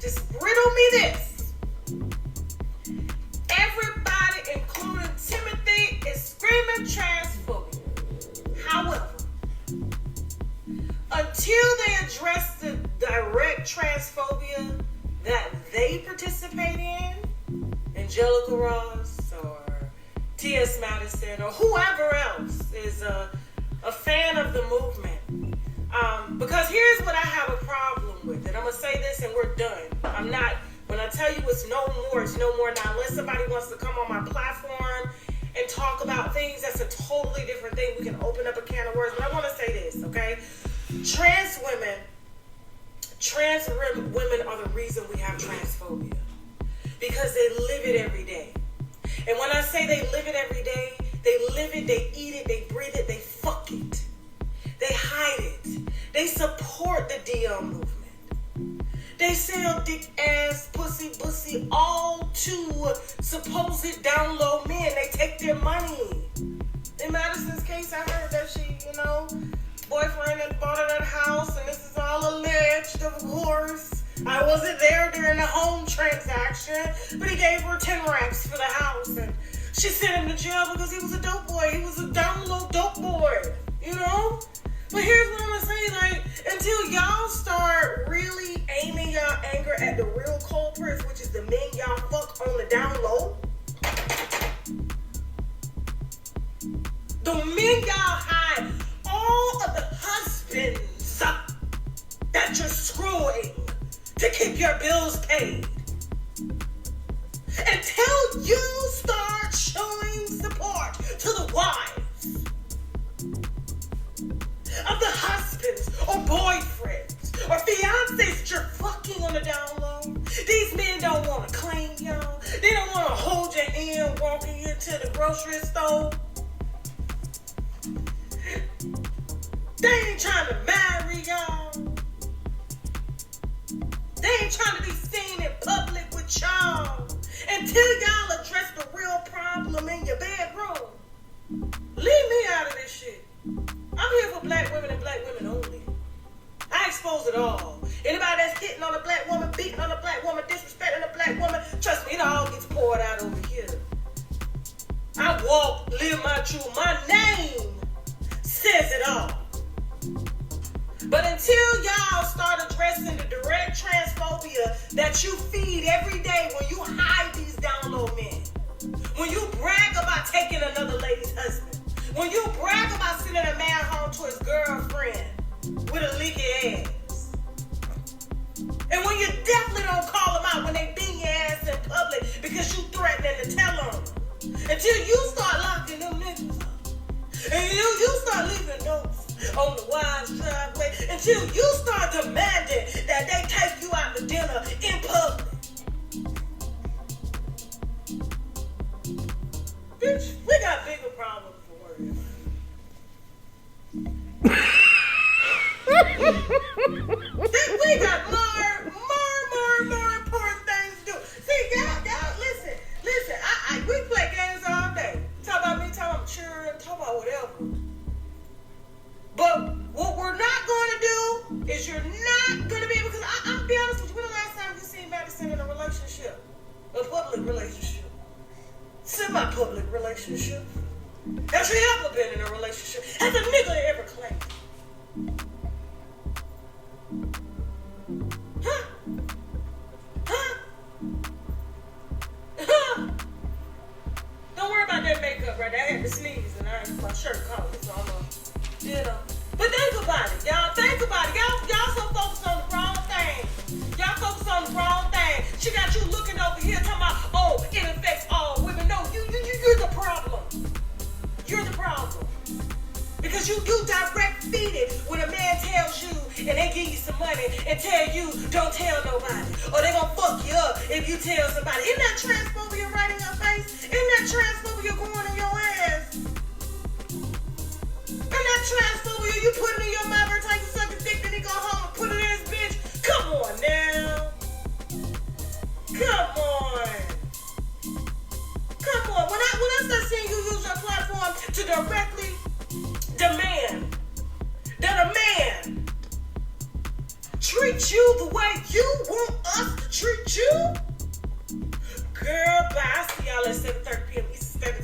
just riddle me this. Everybody, including Timothy, is screaming transphobia. However, until they address the direct transphobia that they participate in, Angelica Ross or T.S. Madison or whoever else is a fan of the movement. Because here's what I have a problem with, and I'm going to say this and we're done. When I tell you it's no more now. Unless somebody wants to come on my platform and talk about things, that's a totally different thing. We can open up a can of words, but I want to say this, okay? Trans women are the reason we have transphobia. Because they live it every day. And when I say they live it every day, they live it, they eat it, they breathe it, they fuck it. They hide it. They support the DM movement. They sell dick, ass, pussy, all to supposed down low men. They take their money. In Madison's case, I heard that she, boyfriend had bought her that house, and this is all alleged, of course. I wasn't there during the home transaction, but he gave her 10 racks for the house, and she sent him to jail because he was a dope boy. He was a down low dope boy, But here's what I'm gonna say, until y'all start really aiming y'all anger at the real culprits, which is the men y'all fuck on the down low. The men y'all hide, all of the husbands that you're screwing to keep your bills paid. Until you start showing support to the wives of the husbands or boyfriends or fiancés that you're fucking on the down low. These men don't want to clean y'all. They don't want to hold your hand walking into the grocery store. They ain't trying to marry y'all. They ain't trying to be seen in public with y'all. Until y'all address the real problem in your bedroom. Leave me out of this shit. I'm here for black women and black women only. I expose it all. Anybody that's hitting on a black woman, beating on a black woman, disrespecting a black woman, trust me, it all gets poured out over here. I walk, live my truth. My name says it all. But until y'all start addressing the direct transphobia that you feed every day when you hide these down low men, when you brag about taking another lady's husband, when you brag about sending a man home to his girlfriend with a leaky ass, and when you definitely don't call them out when they beat your ass in public because you threatening to tell them, until you start locking them niggas up, and you start leaving notes on the wives' driveway, until you start demanding that they take you out to dinner in public. Bitch, we got bigger problems to worry about. We got more important things to do. See, y'all, listen. We play games all day. Talk about me, talk about children, talk about whatever. But what we're not going to do is you're not going to be able, because I'll be honest with you, when the last time you seen Madison in a relationship? A public relationship. Semi-public relationship. Has she ever been in a relationship? Has a nigga ever claimed? Huh? Don't worry about that makeup right there. I had to sneeze and my shirt collar, so I'm But think about it, y'all. Think about it. Y'all so focused on the wrong thing. Y'all focus on the wrong thing. She got you looking over here talking about, oh, it affects all women. No, you're the problem. You're the problem. Because you direct feed it when a man tells you and they give you some money and tell you don't tell nobody. Or they gonna fuck you up if you tell somebody. Isn't that transphobia right in your face? Isn't that transphobia going in your ass? And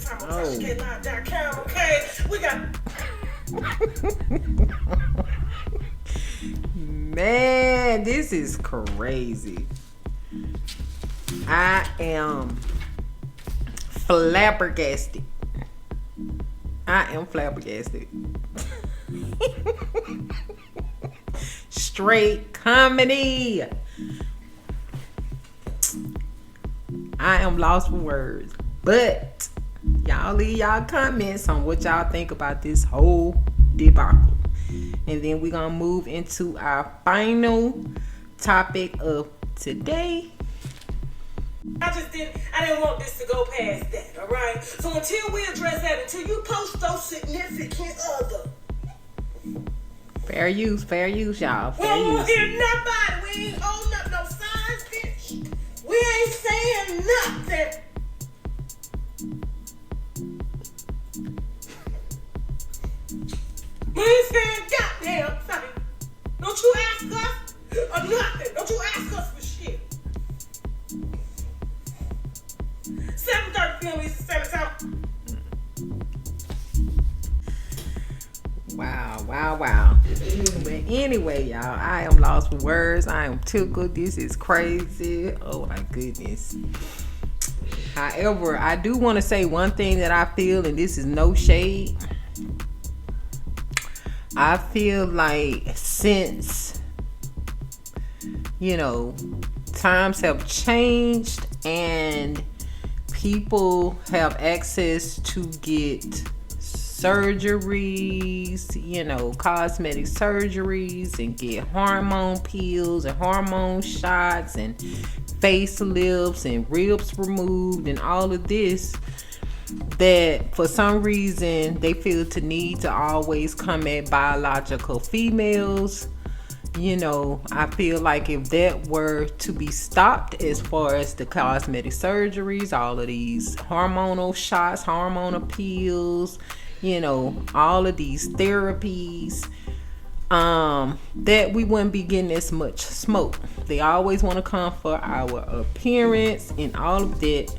time on TashaKline.com, okay? We got... Man, this is crazy. I am flabbergasted. Straight comedy. I am lost for words. But y'all leave y'all comments on what y'all think about this whole debacle. And then we're gonna move into our final topic of today. I didn't want this to go past that, all right? So until we address that, until you post those significant other, fair use, y'all. we don't want to hear nobody. We ain't holding up no signs, bitch. We ain't saying nothing. We ain't saying goddamn thing. Don't you ask us or nothing. Don't you ask us for shit. 7:30 p.m. Eastern Standard Time. Wow. But anyway, y'all, I am lost for words. I am tickled. This is crazy. Oh my goodness. However, I do want to say one thing that I feel, and this is no shade. I feel like since, times have changed and people have access to get surgeries, cosmetic surgeries, and get hormone pills and hormone shots and facelifts and ribs removed and all of this, that for some reason they feel the need to always come at biological females. I feel like if that were to be stopped, as far as the cosmetic surgeries, all of these hormonal shots, hormonal pills, all of these therapies, that we wouldn't be getting as much smoke. They always want to come for our appearance and all of that,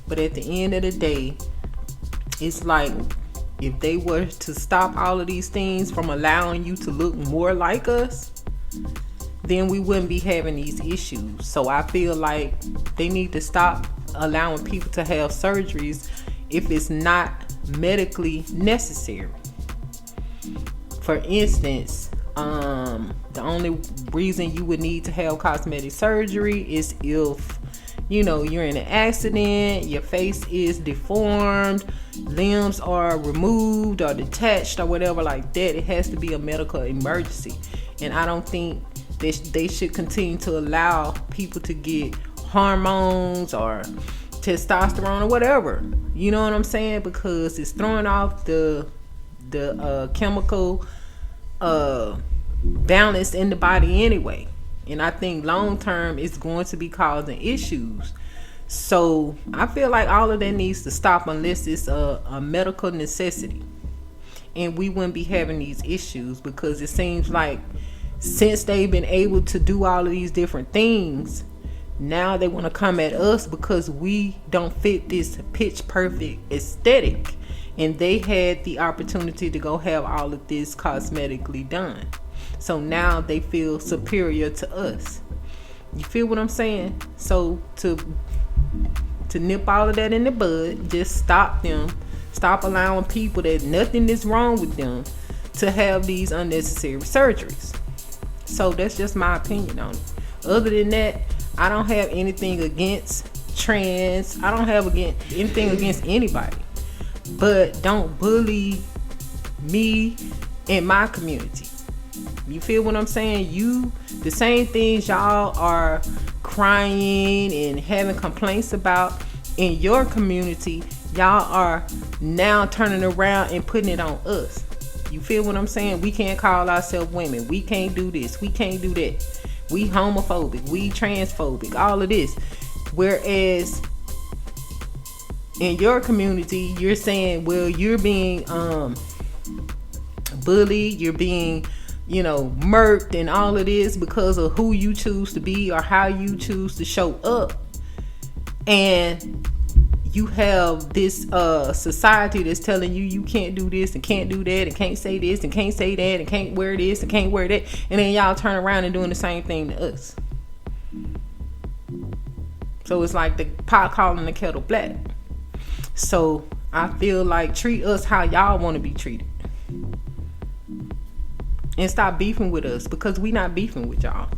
but at the end of the day, it's like if they were to stop all of these things from allowing you to look more like us, then we wouldn't be having these issues. So I feel like they need to stop allowing people to have surgeries if it's not medically necessary. For instance, the only reason you would need to have cosmetic surgery is if you're in an accident, your face is deformed, limbs are removed or detached or whatever like that. It has to be a medical emergency. And I don't think they should continue to allow people to get hormones or testosterone or whatever. You know what I'm saying? Because it's throwing off the chemical balance in the body anyway. And I think long term it's going to be causing issues. So I feel like all of that needs to stop unless it's a medical necessity. And we wouldn't be having these issues, because it seems like since they've been able to do all of these different things, now they want to come at us because we don't fit this pitch perfect aesthetic. And they had the opportunity to go have all of this cosmetically done. So now they feel superior to us. You feel what I'm saying? So to nip all of that in the bud, just stop them. Stop allowing people that nothing is wrong with them to have these unnecessary surgeries. So that's just my opinion on it. Other than that, I don't have anything against trans. I don't have anything against anybody. But don't bully me and my community. You feel what I'm saying? The same things y'all are crying and having complaints about in your community, y'all are now turning around and putting it on us. You feel what I'm saying? We can't call ourselves women. We can't do this. We can't do that. We homophobic. We transphobic. All of this. Whereas in your community, you're saying, well, you're being bullied. You're being, murked and all of this because of who you choose to be or how you choose to show up. And you have this society that's telling you you can't do this and can't do that and can't say this and can't say that and can't wear this and can't wear that, and then y'all turn around and doing the same thing to us. So it's like the pot calling the kettle black. So I feel like treat us how y'all want to be treated, and stop beefing with us, because we not beefing with y'all.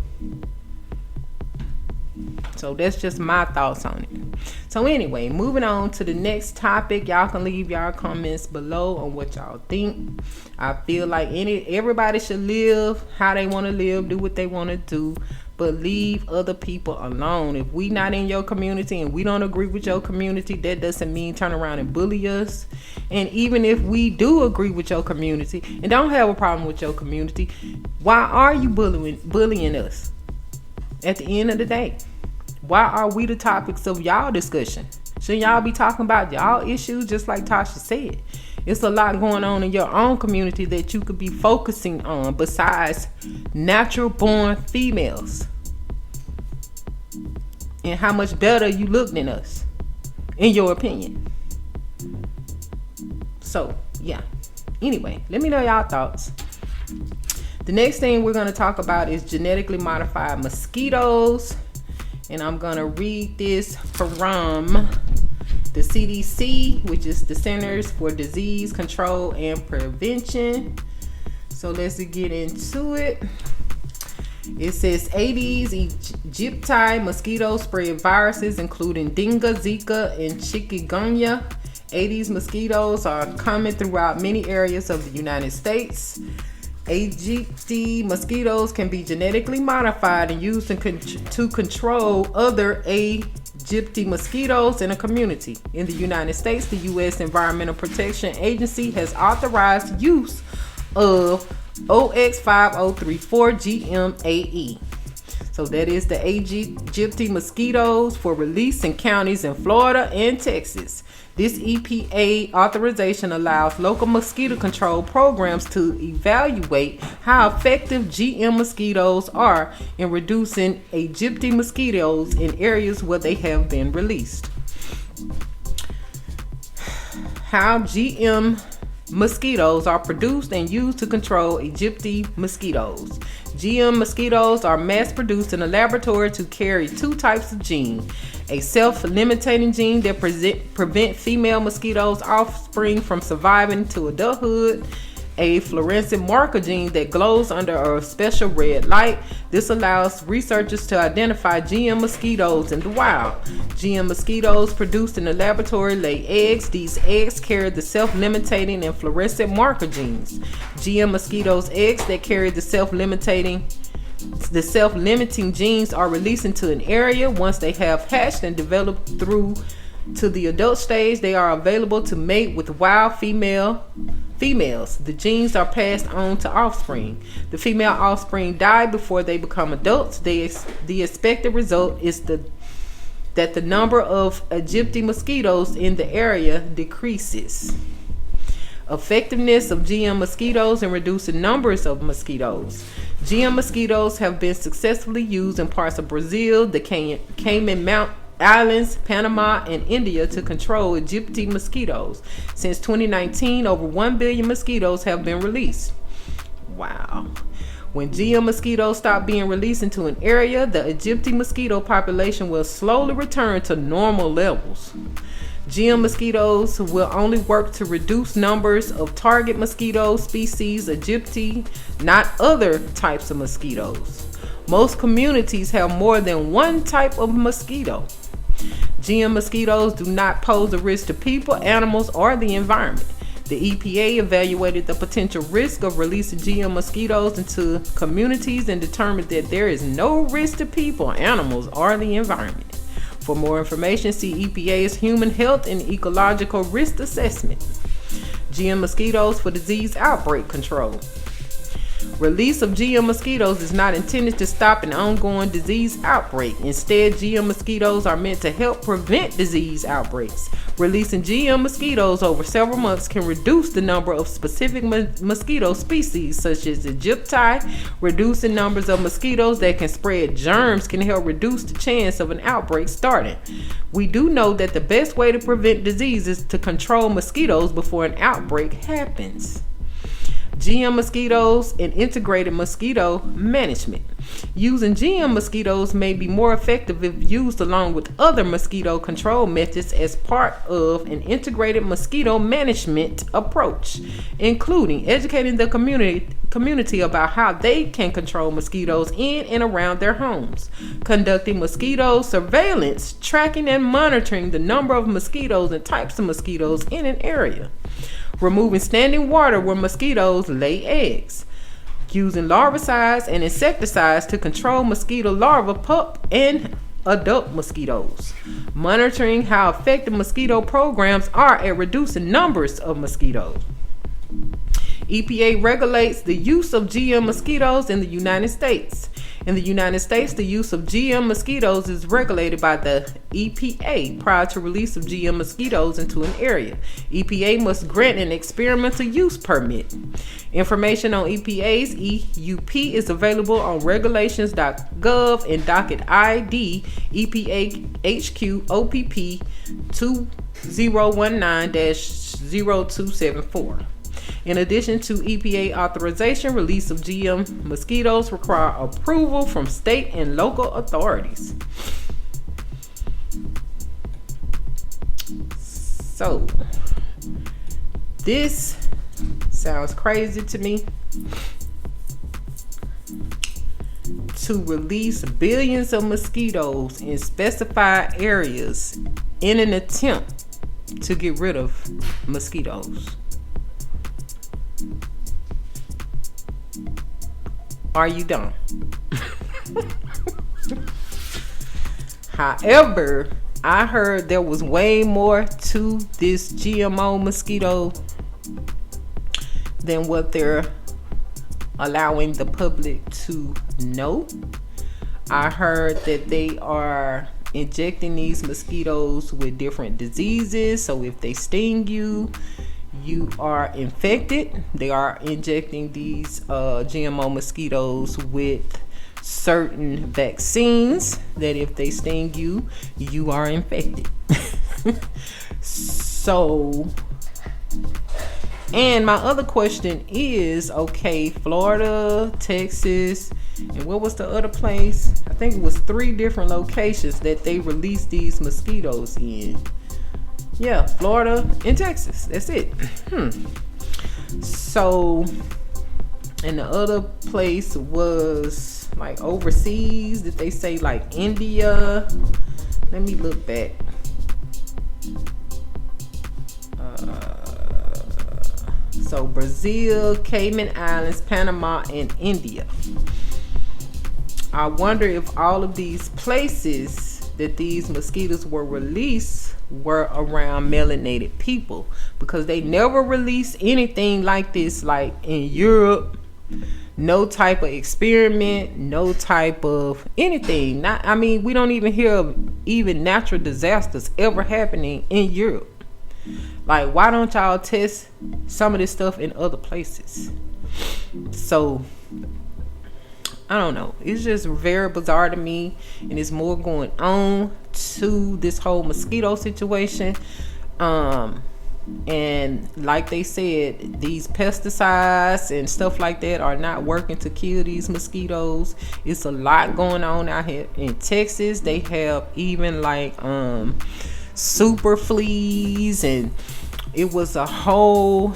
So that's just my thoughts on it. So anyway, moving on to the next topic. Y'all can leave y'all comments below on what y'all think. I feel like everybody should live how they want to live, do what they want to do, but leave other people alone. If we not in your community and we don't agree with your community, that doesn't mean turn around and bully us. And even if we do agree with your community and don't have a problem with your community, why are you bullying us? At the end of the day, why are we the topics of y'all discussion? Shouldn't y'all be talking about y'all issues? Just like Tasha said, it's a lot going on in your own community that you could be focusing on besides natural born females and how much better you look than us, in your opinion. So yeah, anyway, let me know y'all thoughts. The next thing we're going to talk about is genetically modified mosquitoes. And I'm going to read this from the CDC, which is the Centers for Disease Control and Prevention. So let's get into it. It says Aedes aegypti mosquitoes spread viruses including dengue, Zika, and chikungunya. Aedes mosquitoes are common throughout many areas of the United States. Aegypti mosquitoes can be genetically modified and used to control other Aegypti mosquitoes in a community. In the United States, the U.S. Environmental Protection Agency has authorized use of OX5034 GMAE. So that is the Aegypti mosquitoes for release in counties in Florida and Texas. This EPA authorization allows local mosquito control programs to evaluate how effective GM mosquitoes are in reducing Aegypti mosquitoes in areas where they have been released. How GM mosquitoes are produced and used to control Aegypti mosquitoes. GM mosquitoes are mass produced in a laboratory to carry two types of gene: a self-limiting gene that prevent female mosquitoes' offspring from surviving to adulthood, a fluorescent marker gene that glows under a special red light. This allows researchers to identify GM mosquitoes in the wild. GM mosquitoes produced in the laboratory lay eggs. These eggs carry the self-limiting and fluorescent marker genes. GM mosquitoes' eggs that carry the self-limiting genes are released into an area. Once they have hatched and developed through to the adult stage, they are available to mate with wild females. The genes are passed on to offspring. The female offspring die before they become adults. The expected result is that the number of Aegypti mosquitoes in the area decreases. Effectiveness of GM mosquitoes in reducing numbers of mosquitoes. GM mosquitoes have been successfully used in parts of Brazil, the Cayman Mountain Islands, Panama, and India to control Aegypti mosquitoes. Since 2019, over 1 billion mosquitoes have been released. Wow. When GM mosquitoes stop being released into an area, the Aegypti mosquito population will slowly return to normal levels. GM mosquitoes will only work to reduce numbers of target mosquito species Aegypti, not other types of mosquitoes. Most communities have more than one type of mosquito. GM mosquitoes do not pose a risk to people, animals, or the environment. The EPA evaluated the potential risk of releasing GM mosquitoes into communities and determined that there is no risk to people, animals, or the environment. For more information, see EPA's Human Health and Ecological Risk Assessment. GM mosquitoes for disease outbreak control. Release of GM mosquitoes is not intended to stop an ongoing disease outbreak. Instead, GM mosquitoes are meant to help prevent disease outbreaks. Releasing GM mosquitoes over several months can reduce the number of specific mosquito species, such as Egypti. Reducing numbers of mosquitoes that can spread germs can help reduce the chance of an outbreak starting. We do know that the best way to prevent disease is to control mosquitoes before an outbreak happens. GM mosquitoes and integrated mosquito management. Using GM mosquitoes may be more effective if used along with other mosquito control methods as part of an integrated mosquito management approach, including educating the community about how they can control mosquitoes in and around their homes, conducting mosquito surveillance, tracking and monitoring the number of mosquitoes and types of mosquitoes in an area, removing standing water where mosquitoes lay eggs, using larvicides and insecticides to control mosquito larvae, pup, and adult mosquitoes, monitoring how effective mosquito programs are at reducing numbers of mosquitoes. EPA regulates the use of GM mosquitoes in the United States. In the United States, the use of GM mosquitoes is regulated by the EPA prior to release of GM mosquitoes into an area. EPA must grant an experimental use permit. Information on EPA's EUP is available on regulations.gov and docket ID EPA HQ OPP 2019-0274. In addition to EPA authorization, release of GM mosquitoes require approval from state and local authorities. So, this sounds crazy to me. To release billions of mosquitoes in specified areas in an attempt to get rid of mosquitoes. Are you dumb? However, I heard there was way more to this GMO mosquito than what they're allowing the public to know. I heard that they are injecting these mosquitoes with different diseases, so if they sting you, you are infected. They are injecting these GMO mosquitoes with certain vaccines that if they sting you, you are infected. So, and my other question is, okay, Florida, Texas, and what was the other place? I think it was 3 different locations that they released these mosquitoes in. Yeah, Florida and Texas. That's it. So, and the other place was like overseas. Did they say like India? Let me look back. So Brazil, Cayman Islands, Panama, and India. I wonder if all of these places that these mosquitoes were released were around melanated people, because they never released anything like this, like in Europe. No type of experiment, no type of anything. We don't even hear of even natural disasters ever happening in Europe. Like, why don't y'all test some of this stuff in other places? So, I don't know. It's just very bizarre to me, and there's more going on to this whole mosquito situation. And like they said, these pesticides and stuff like that are not working to kill these mosquitoes. It's a lot going on out here in Texas. They have even like super fleas, and it was a whole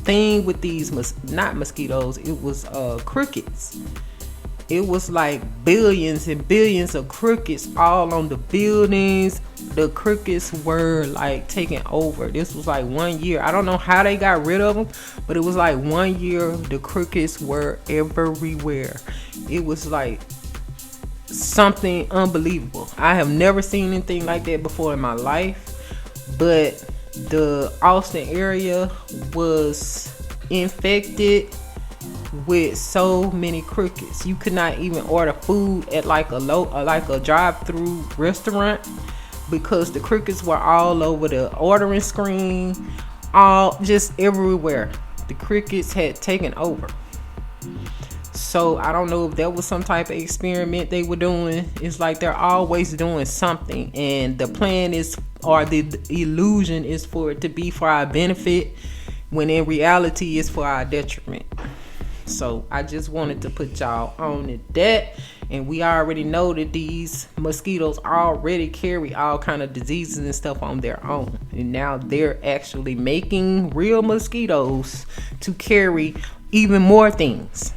thing with these not mosquitoes, it was crickets. It was like billions and billions of crickets all on the buildings. The crickets were like taking over. This was like 1 year. I don't know how they got rid of them, but it was like 1 year the crickets were everywhere. It was like something unbelievable. I have never seen anything like that before in my life. But the Austin area was infected with so many crickets. You could not even order food at like a drive-through restaurant because the crickets were all over the ordering screen, all just everywhere. The crickets had taken over. So I don't know if that was some type of experiment they were doing. It's like they're always doing something, and the plan is, or the illusion is, for it to be for our benefit, when in reality it's for our detriment. So I just wanted to put y'all on that. And we already know that these mosquitoes already carry all kind of diseases and stuff on their own, and now they're actually making real mosquitoes to carry even more things.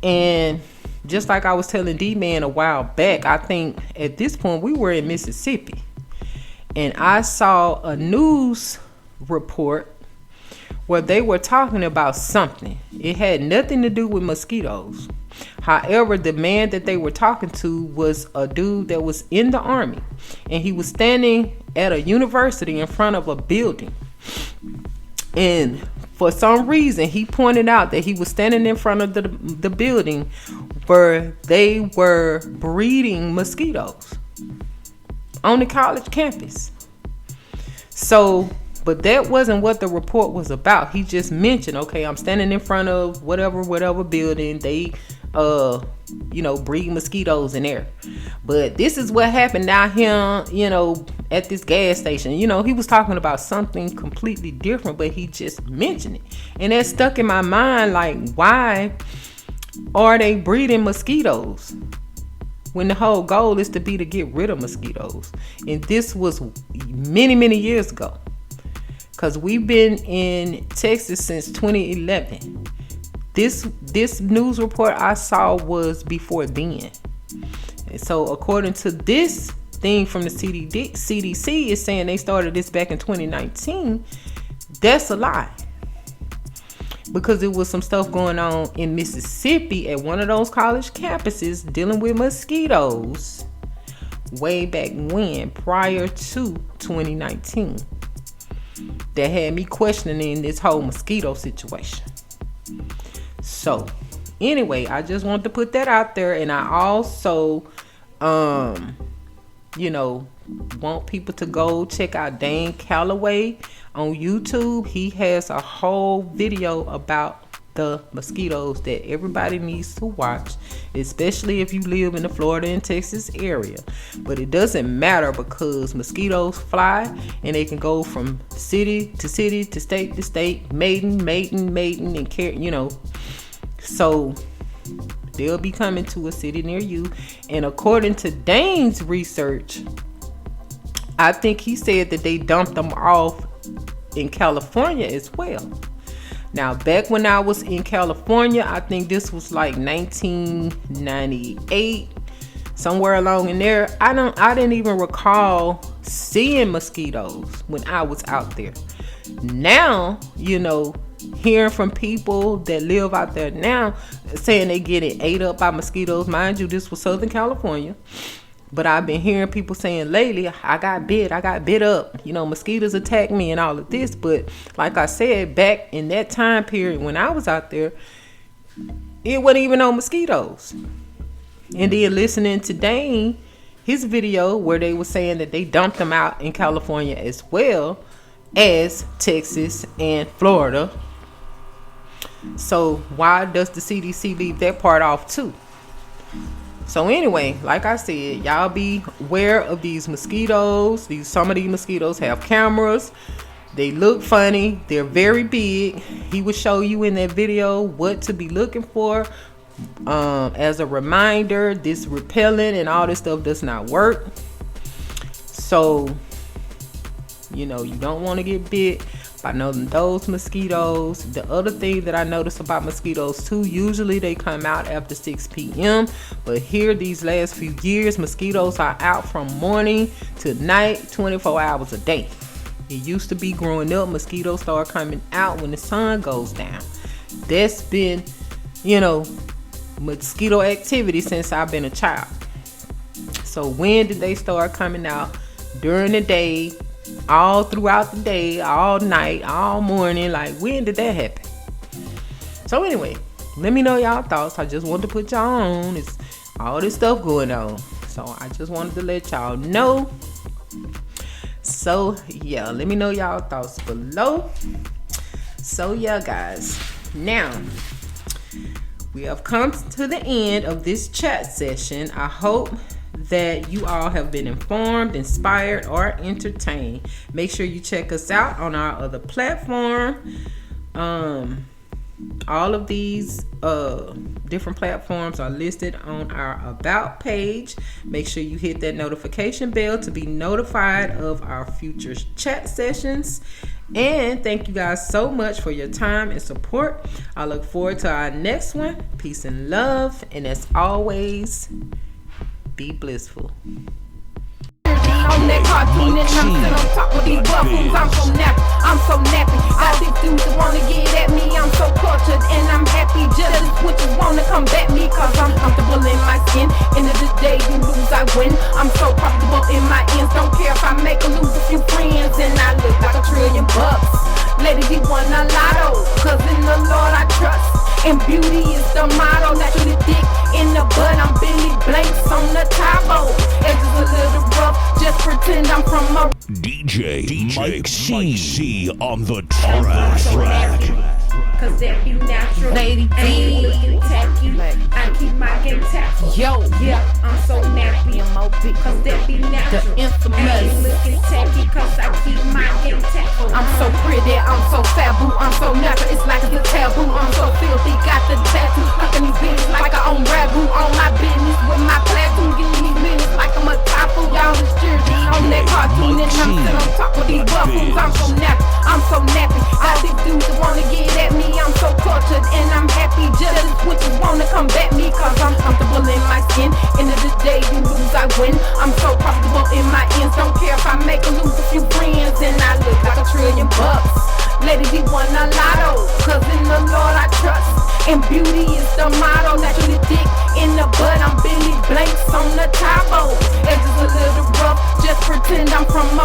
And just like I was telling D-Man a while back, I think at this point we were in Mississippi, and I saw a news report where they were talking about something. It had nothing to do with mosquitoes. However, the man that they were talking to was a dude that was in the army, and he was standing at a university in front of a building. And for some reason, he pointed out that he was standing in front of the building where they were breeding mosquitoes on the college campus. So, but that wasn't what the report was about. He just mentioned, okay, I'm standing in front of whatever building. They, breed mosquitoes in there. But this is what happened down here, at this gas station. He was talking about something completely different, but he just mentioned it. And that stuck in my mind, like, why are they breeding mosquitoes when the whole goal is to get rid of mosquitoes? And this was many, many years ago. Because we've been in Texas since 2011. This news report I saw was before then. And so according to this thing from the CDC, is saying they started this back in 2019. That's a lie. Because there was some stuff going on in Mississippi at one of those college campuses dealing with mosquitoes way back when, prior to 2019. That had me questioning this whole mosquito situation. So anyway, I just wanted to put that out there. And I also want people to go check out Dane Calloway on YouTube. He has a whole video about the mosquitoes that everybody needs to watch, especially if you live in the Florida and Texas area. But it doesn't matter, because mosquitoes fly, and they can go from city to city, to state to state, mating, and care, So they'll be coming to a city near you. And according to Dane's research, I think he said that they dumped them off in California as well. Now, back when I was in California, I think this was like 1998, somewhere along in there. I didn't even recall seeing mosquitoes when I was out there. Now, hearing from people that live out there now saying they getting ate up by mosquitoes. Mind you, this was Southern California. But I've been hearing people saying lately, I got bit up. Mosquitoes attacked me and all of this. But like I said, back in that time period when I was out there, it wasn't even no mosquitoes. And then listening to Dane, his video where they were saying that they dumped them out in California as well as Texas and Florida. So why does the CDC leave that part off too? So anyway, like I said, y'all be aware of these mosquitoes. Some of these mosquitoes have cameras. They look funny. They're very big. He will show you in that video what to be looking for. As a reminder, this repellent and all this stuff does not work. So, you don't want to get bit by those mosquitoes. The other thing that I noticed about mosquitoes too, usually they come out after 6 p.m. But here, these last few years, mosquitoes are out from morning to night, 24 hours a day. It used to be growing up, mosquitoes start coming out when the sun goes down. That's been, mosquito activity since I've been a child. So when did they start coming out? During the day, all throughout the day, all night, all morning. Like, when did that happen? So anyway, let me know y'all thoughts. I just wanted to put y'all on. It's all this stuff going on, so I just wanted to let y'all know. So yeah, let me know y'all thoughts below. So yeah, guys, now we have come to the end of this chat session. I hope that you all have been informed, inspired, or entertained. Make sure you check us out on our other platform. All of these different platforms are listed on our About page. Make sure you hit that notification bell to be notified of our future chat sessions. And thank you guys so much for your time and support. I look forward to our next one. Peace and love. And as always, be blissful. On that cartoon and I'm sitting on top of these buffoons. I'm so nappy. All these dudes that wanna get at me, I'm so cultured and I'm happy. Jealous switches wanna combat me, cause I'm comfortable in my skin. End of the day, you lose, I win. I'm so comfortable in my ends. Don't care if I make or lose a few friends, and I look like $1 trillion. Lady, you won a lotto, cause in the Lord I trust. And beauty is the motto. Naturally thick in the butt, I'm Billy Blanks on the Tabo. Edges a little rough, just pretend I'm from a DJ Mike C on the track. Cause that be natural. Lady D. Ain't looking tacky. I keep my game tacky. Yo, Yeah, I'm so nappy. Cause that be natural. The infamous. Ain't looking tacky. Cause I keep my game tacky. I'm so pretty, I'm so faboo, I'm so natural, it's like it's a taboo. I'm so filthy, got the tattoo, fucking these bitches like I own ragu. On my business with my platoon, getting these minutes like I'm a typhoon. Y'all is cheering on that cartoon and I'm sitting on top of these buffoons. I'm so nappy. All these dudes that wanna get at me, I'm so cultured and I'm happy. Jealous switches wanna combat me, cause I'm comfortable in my skin. End of the day, you lose, I win. I'm so comfortable in my ends. Don't care if I make or lose a few friends, and I look like $1 trillion. Lady, we won a lotto, cause in the Lord I trust. And beauty is the motto. Naturally thick in the butt, I'm Billy Blanks on the Tabo. Edges a little rough, just pretend I'm from a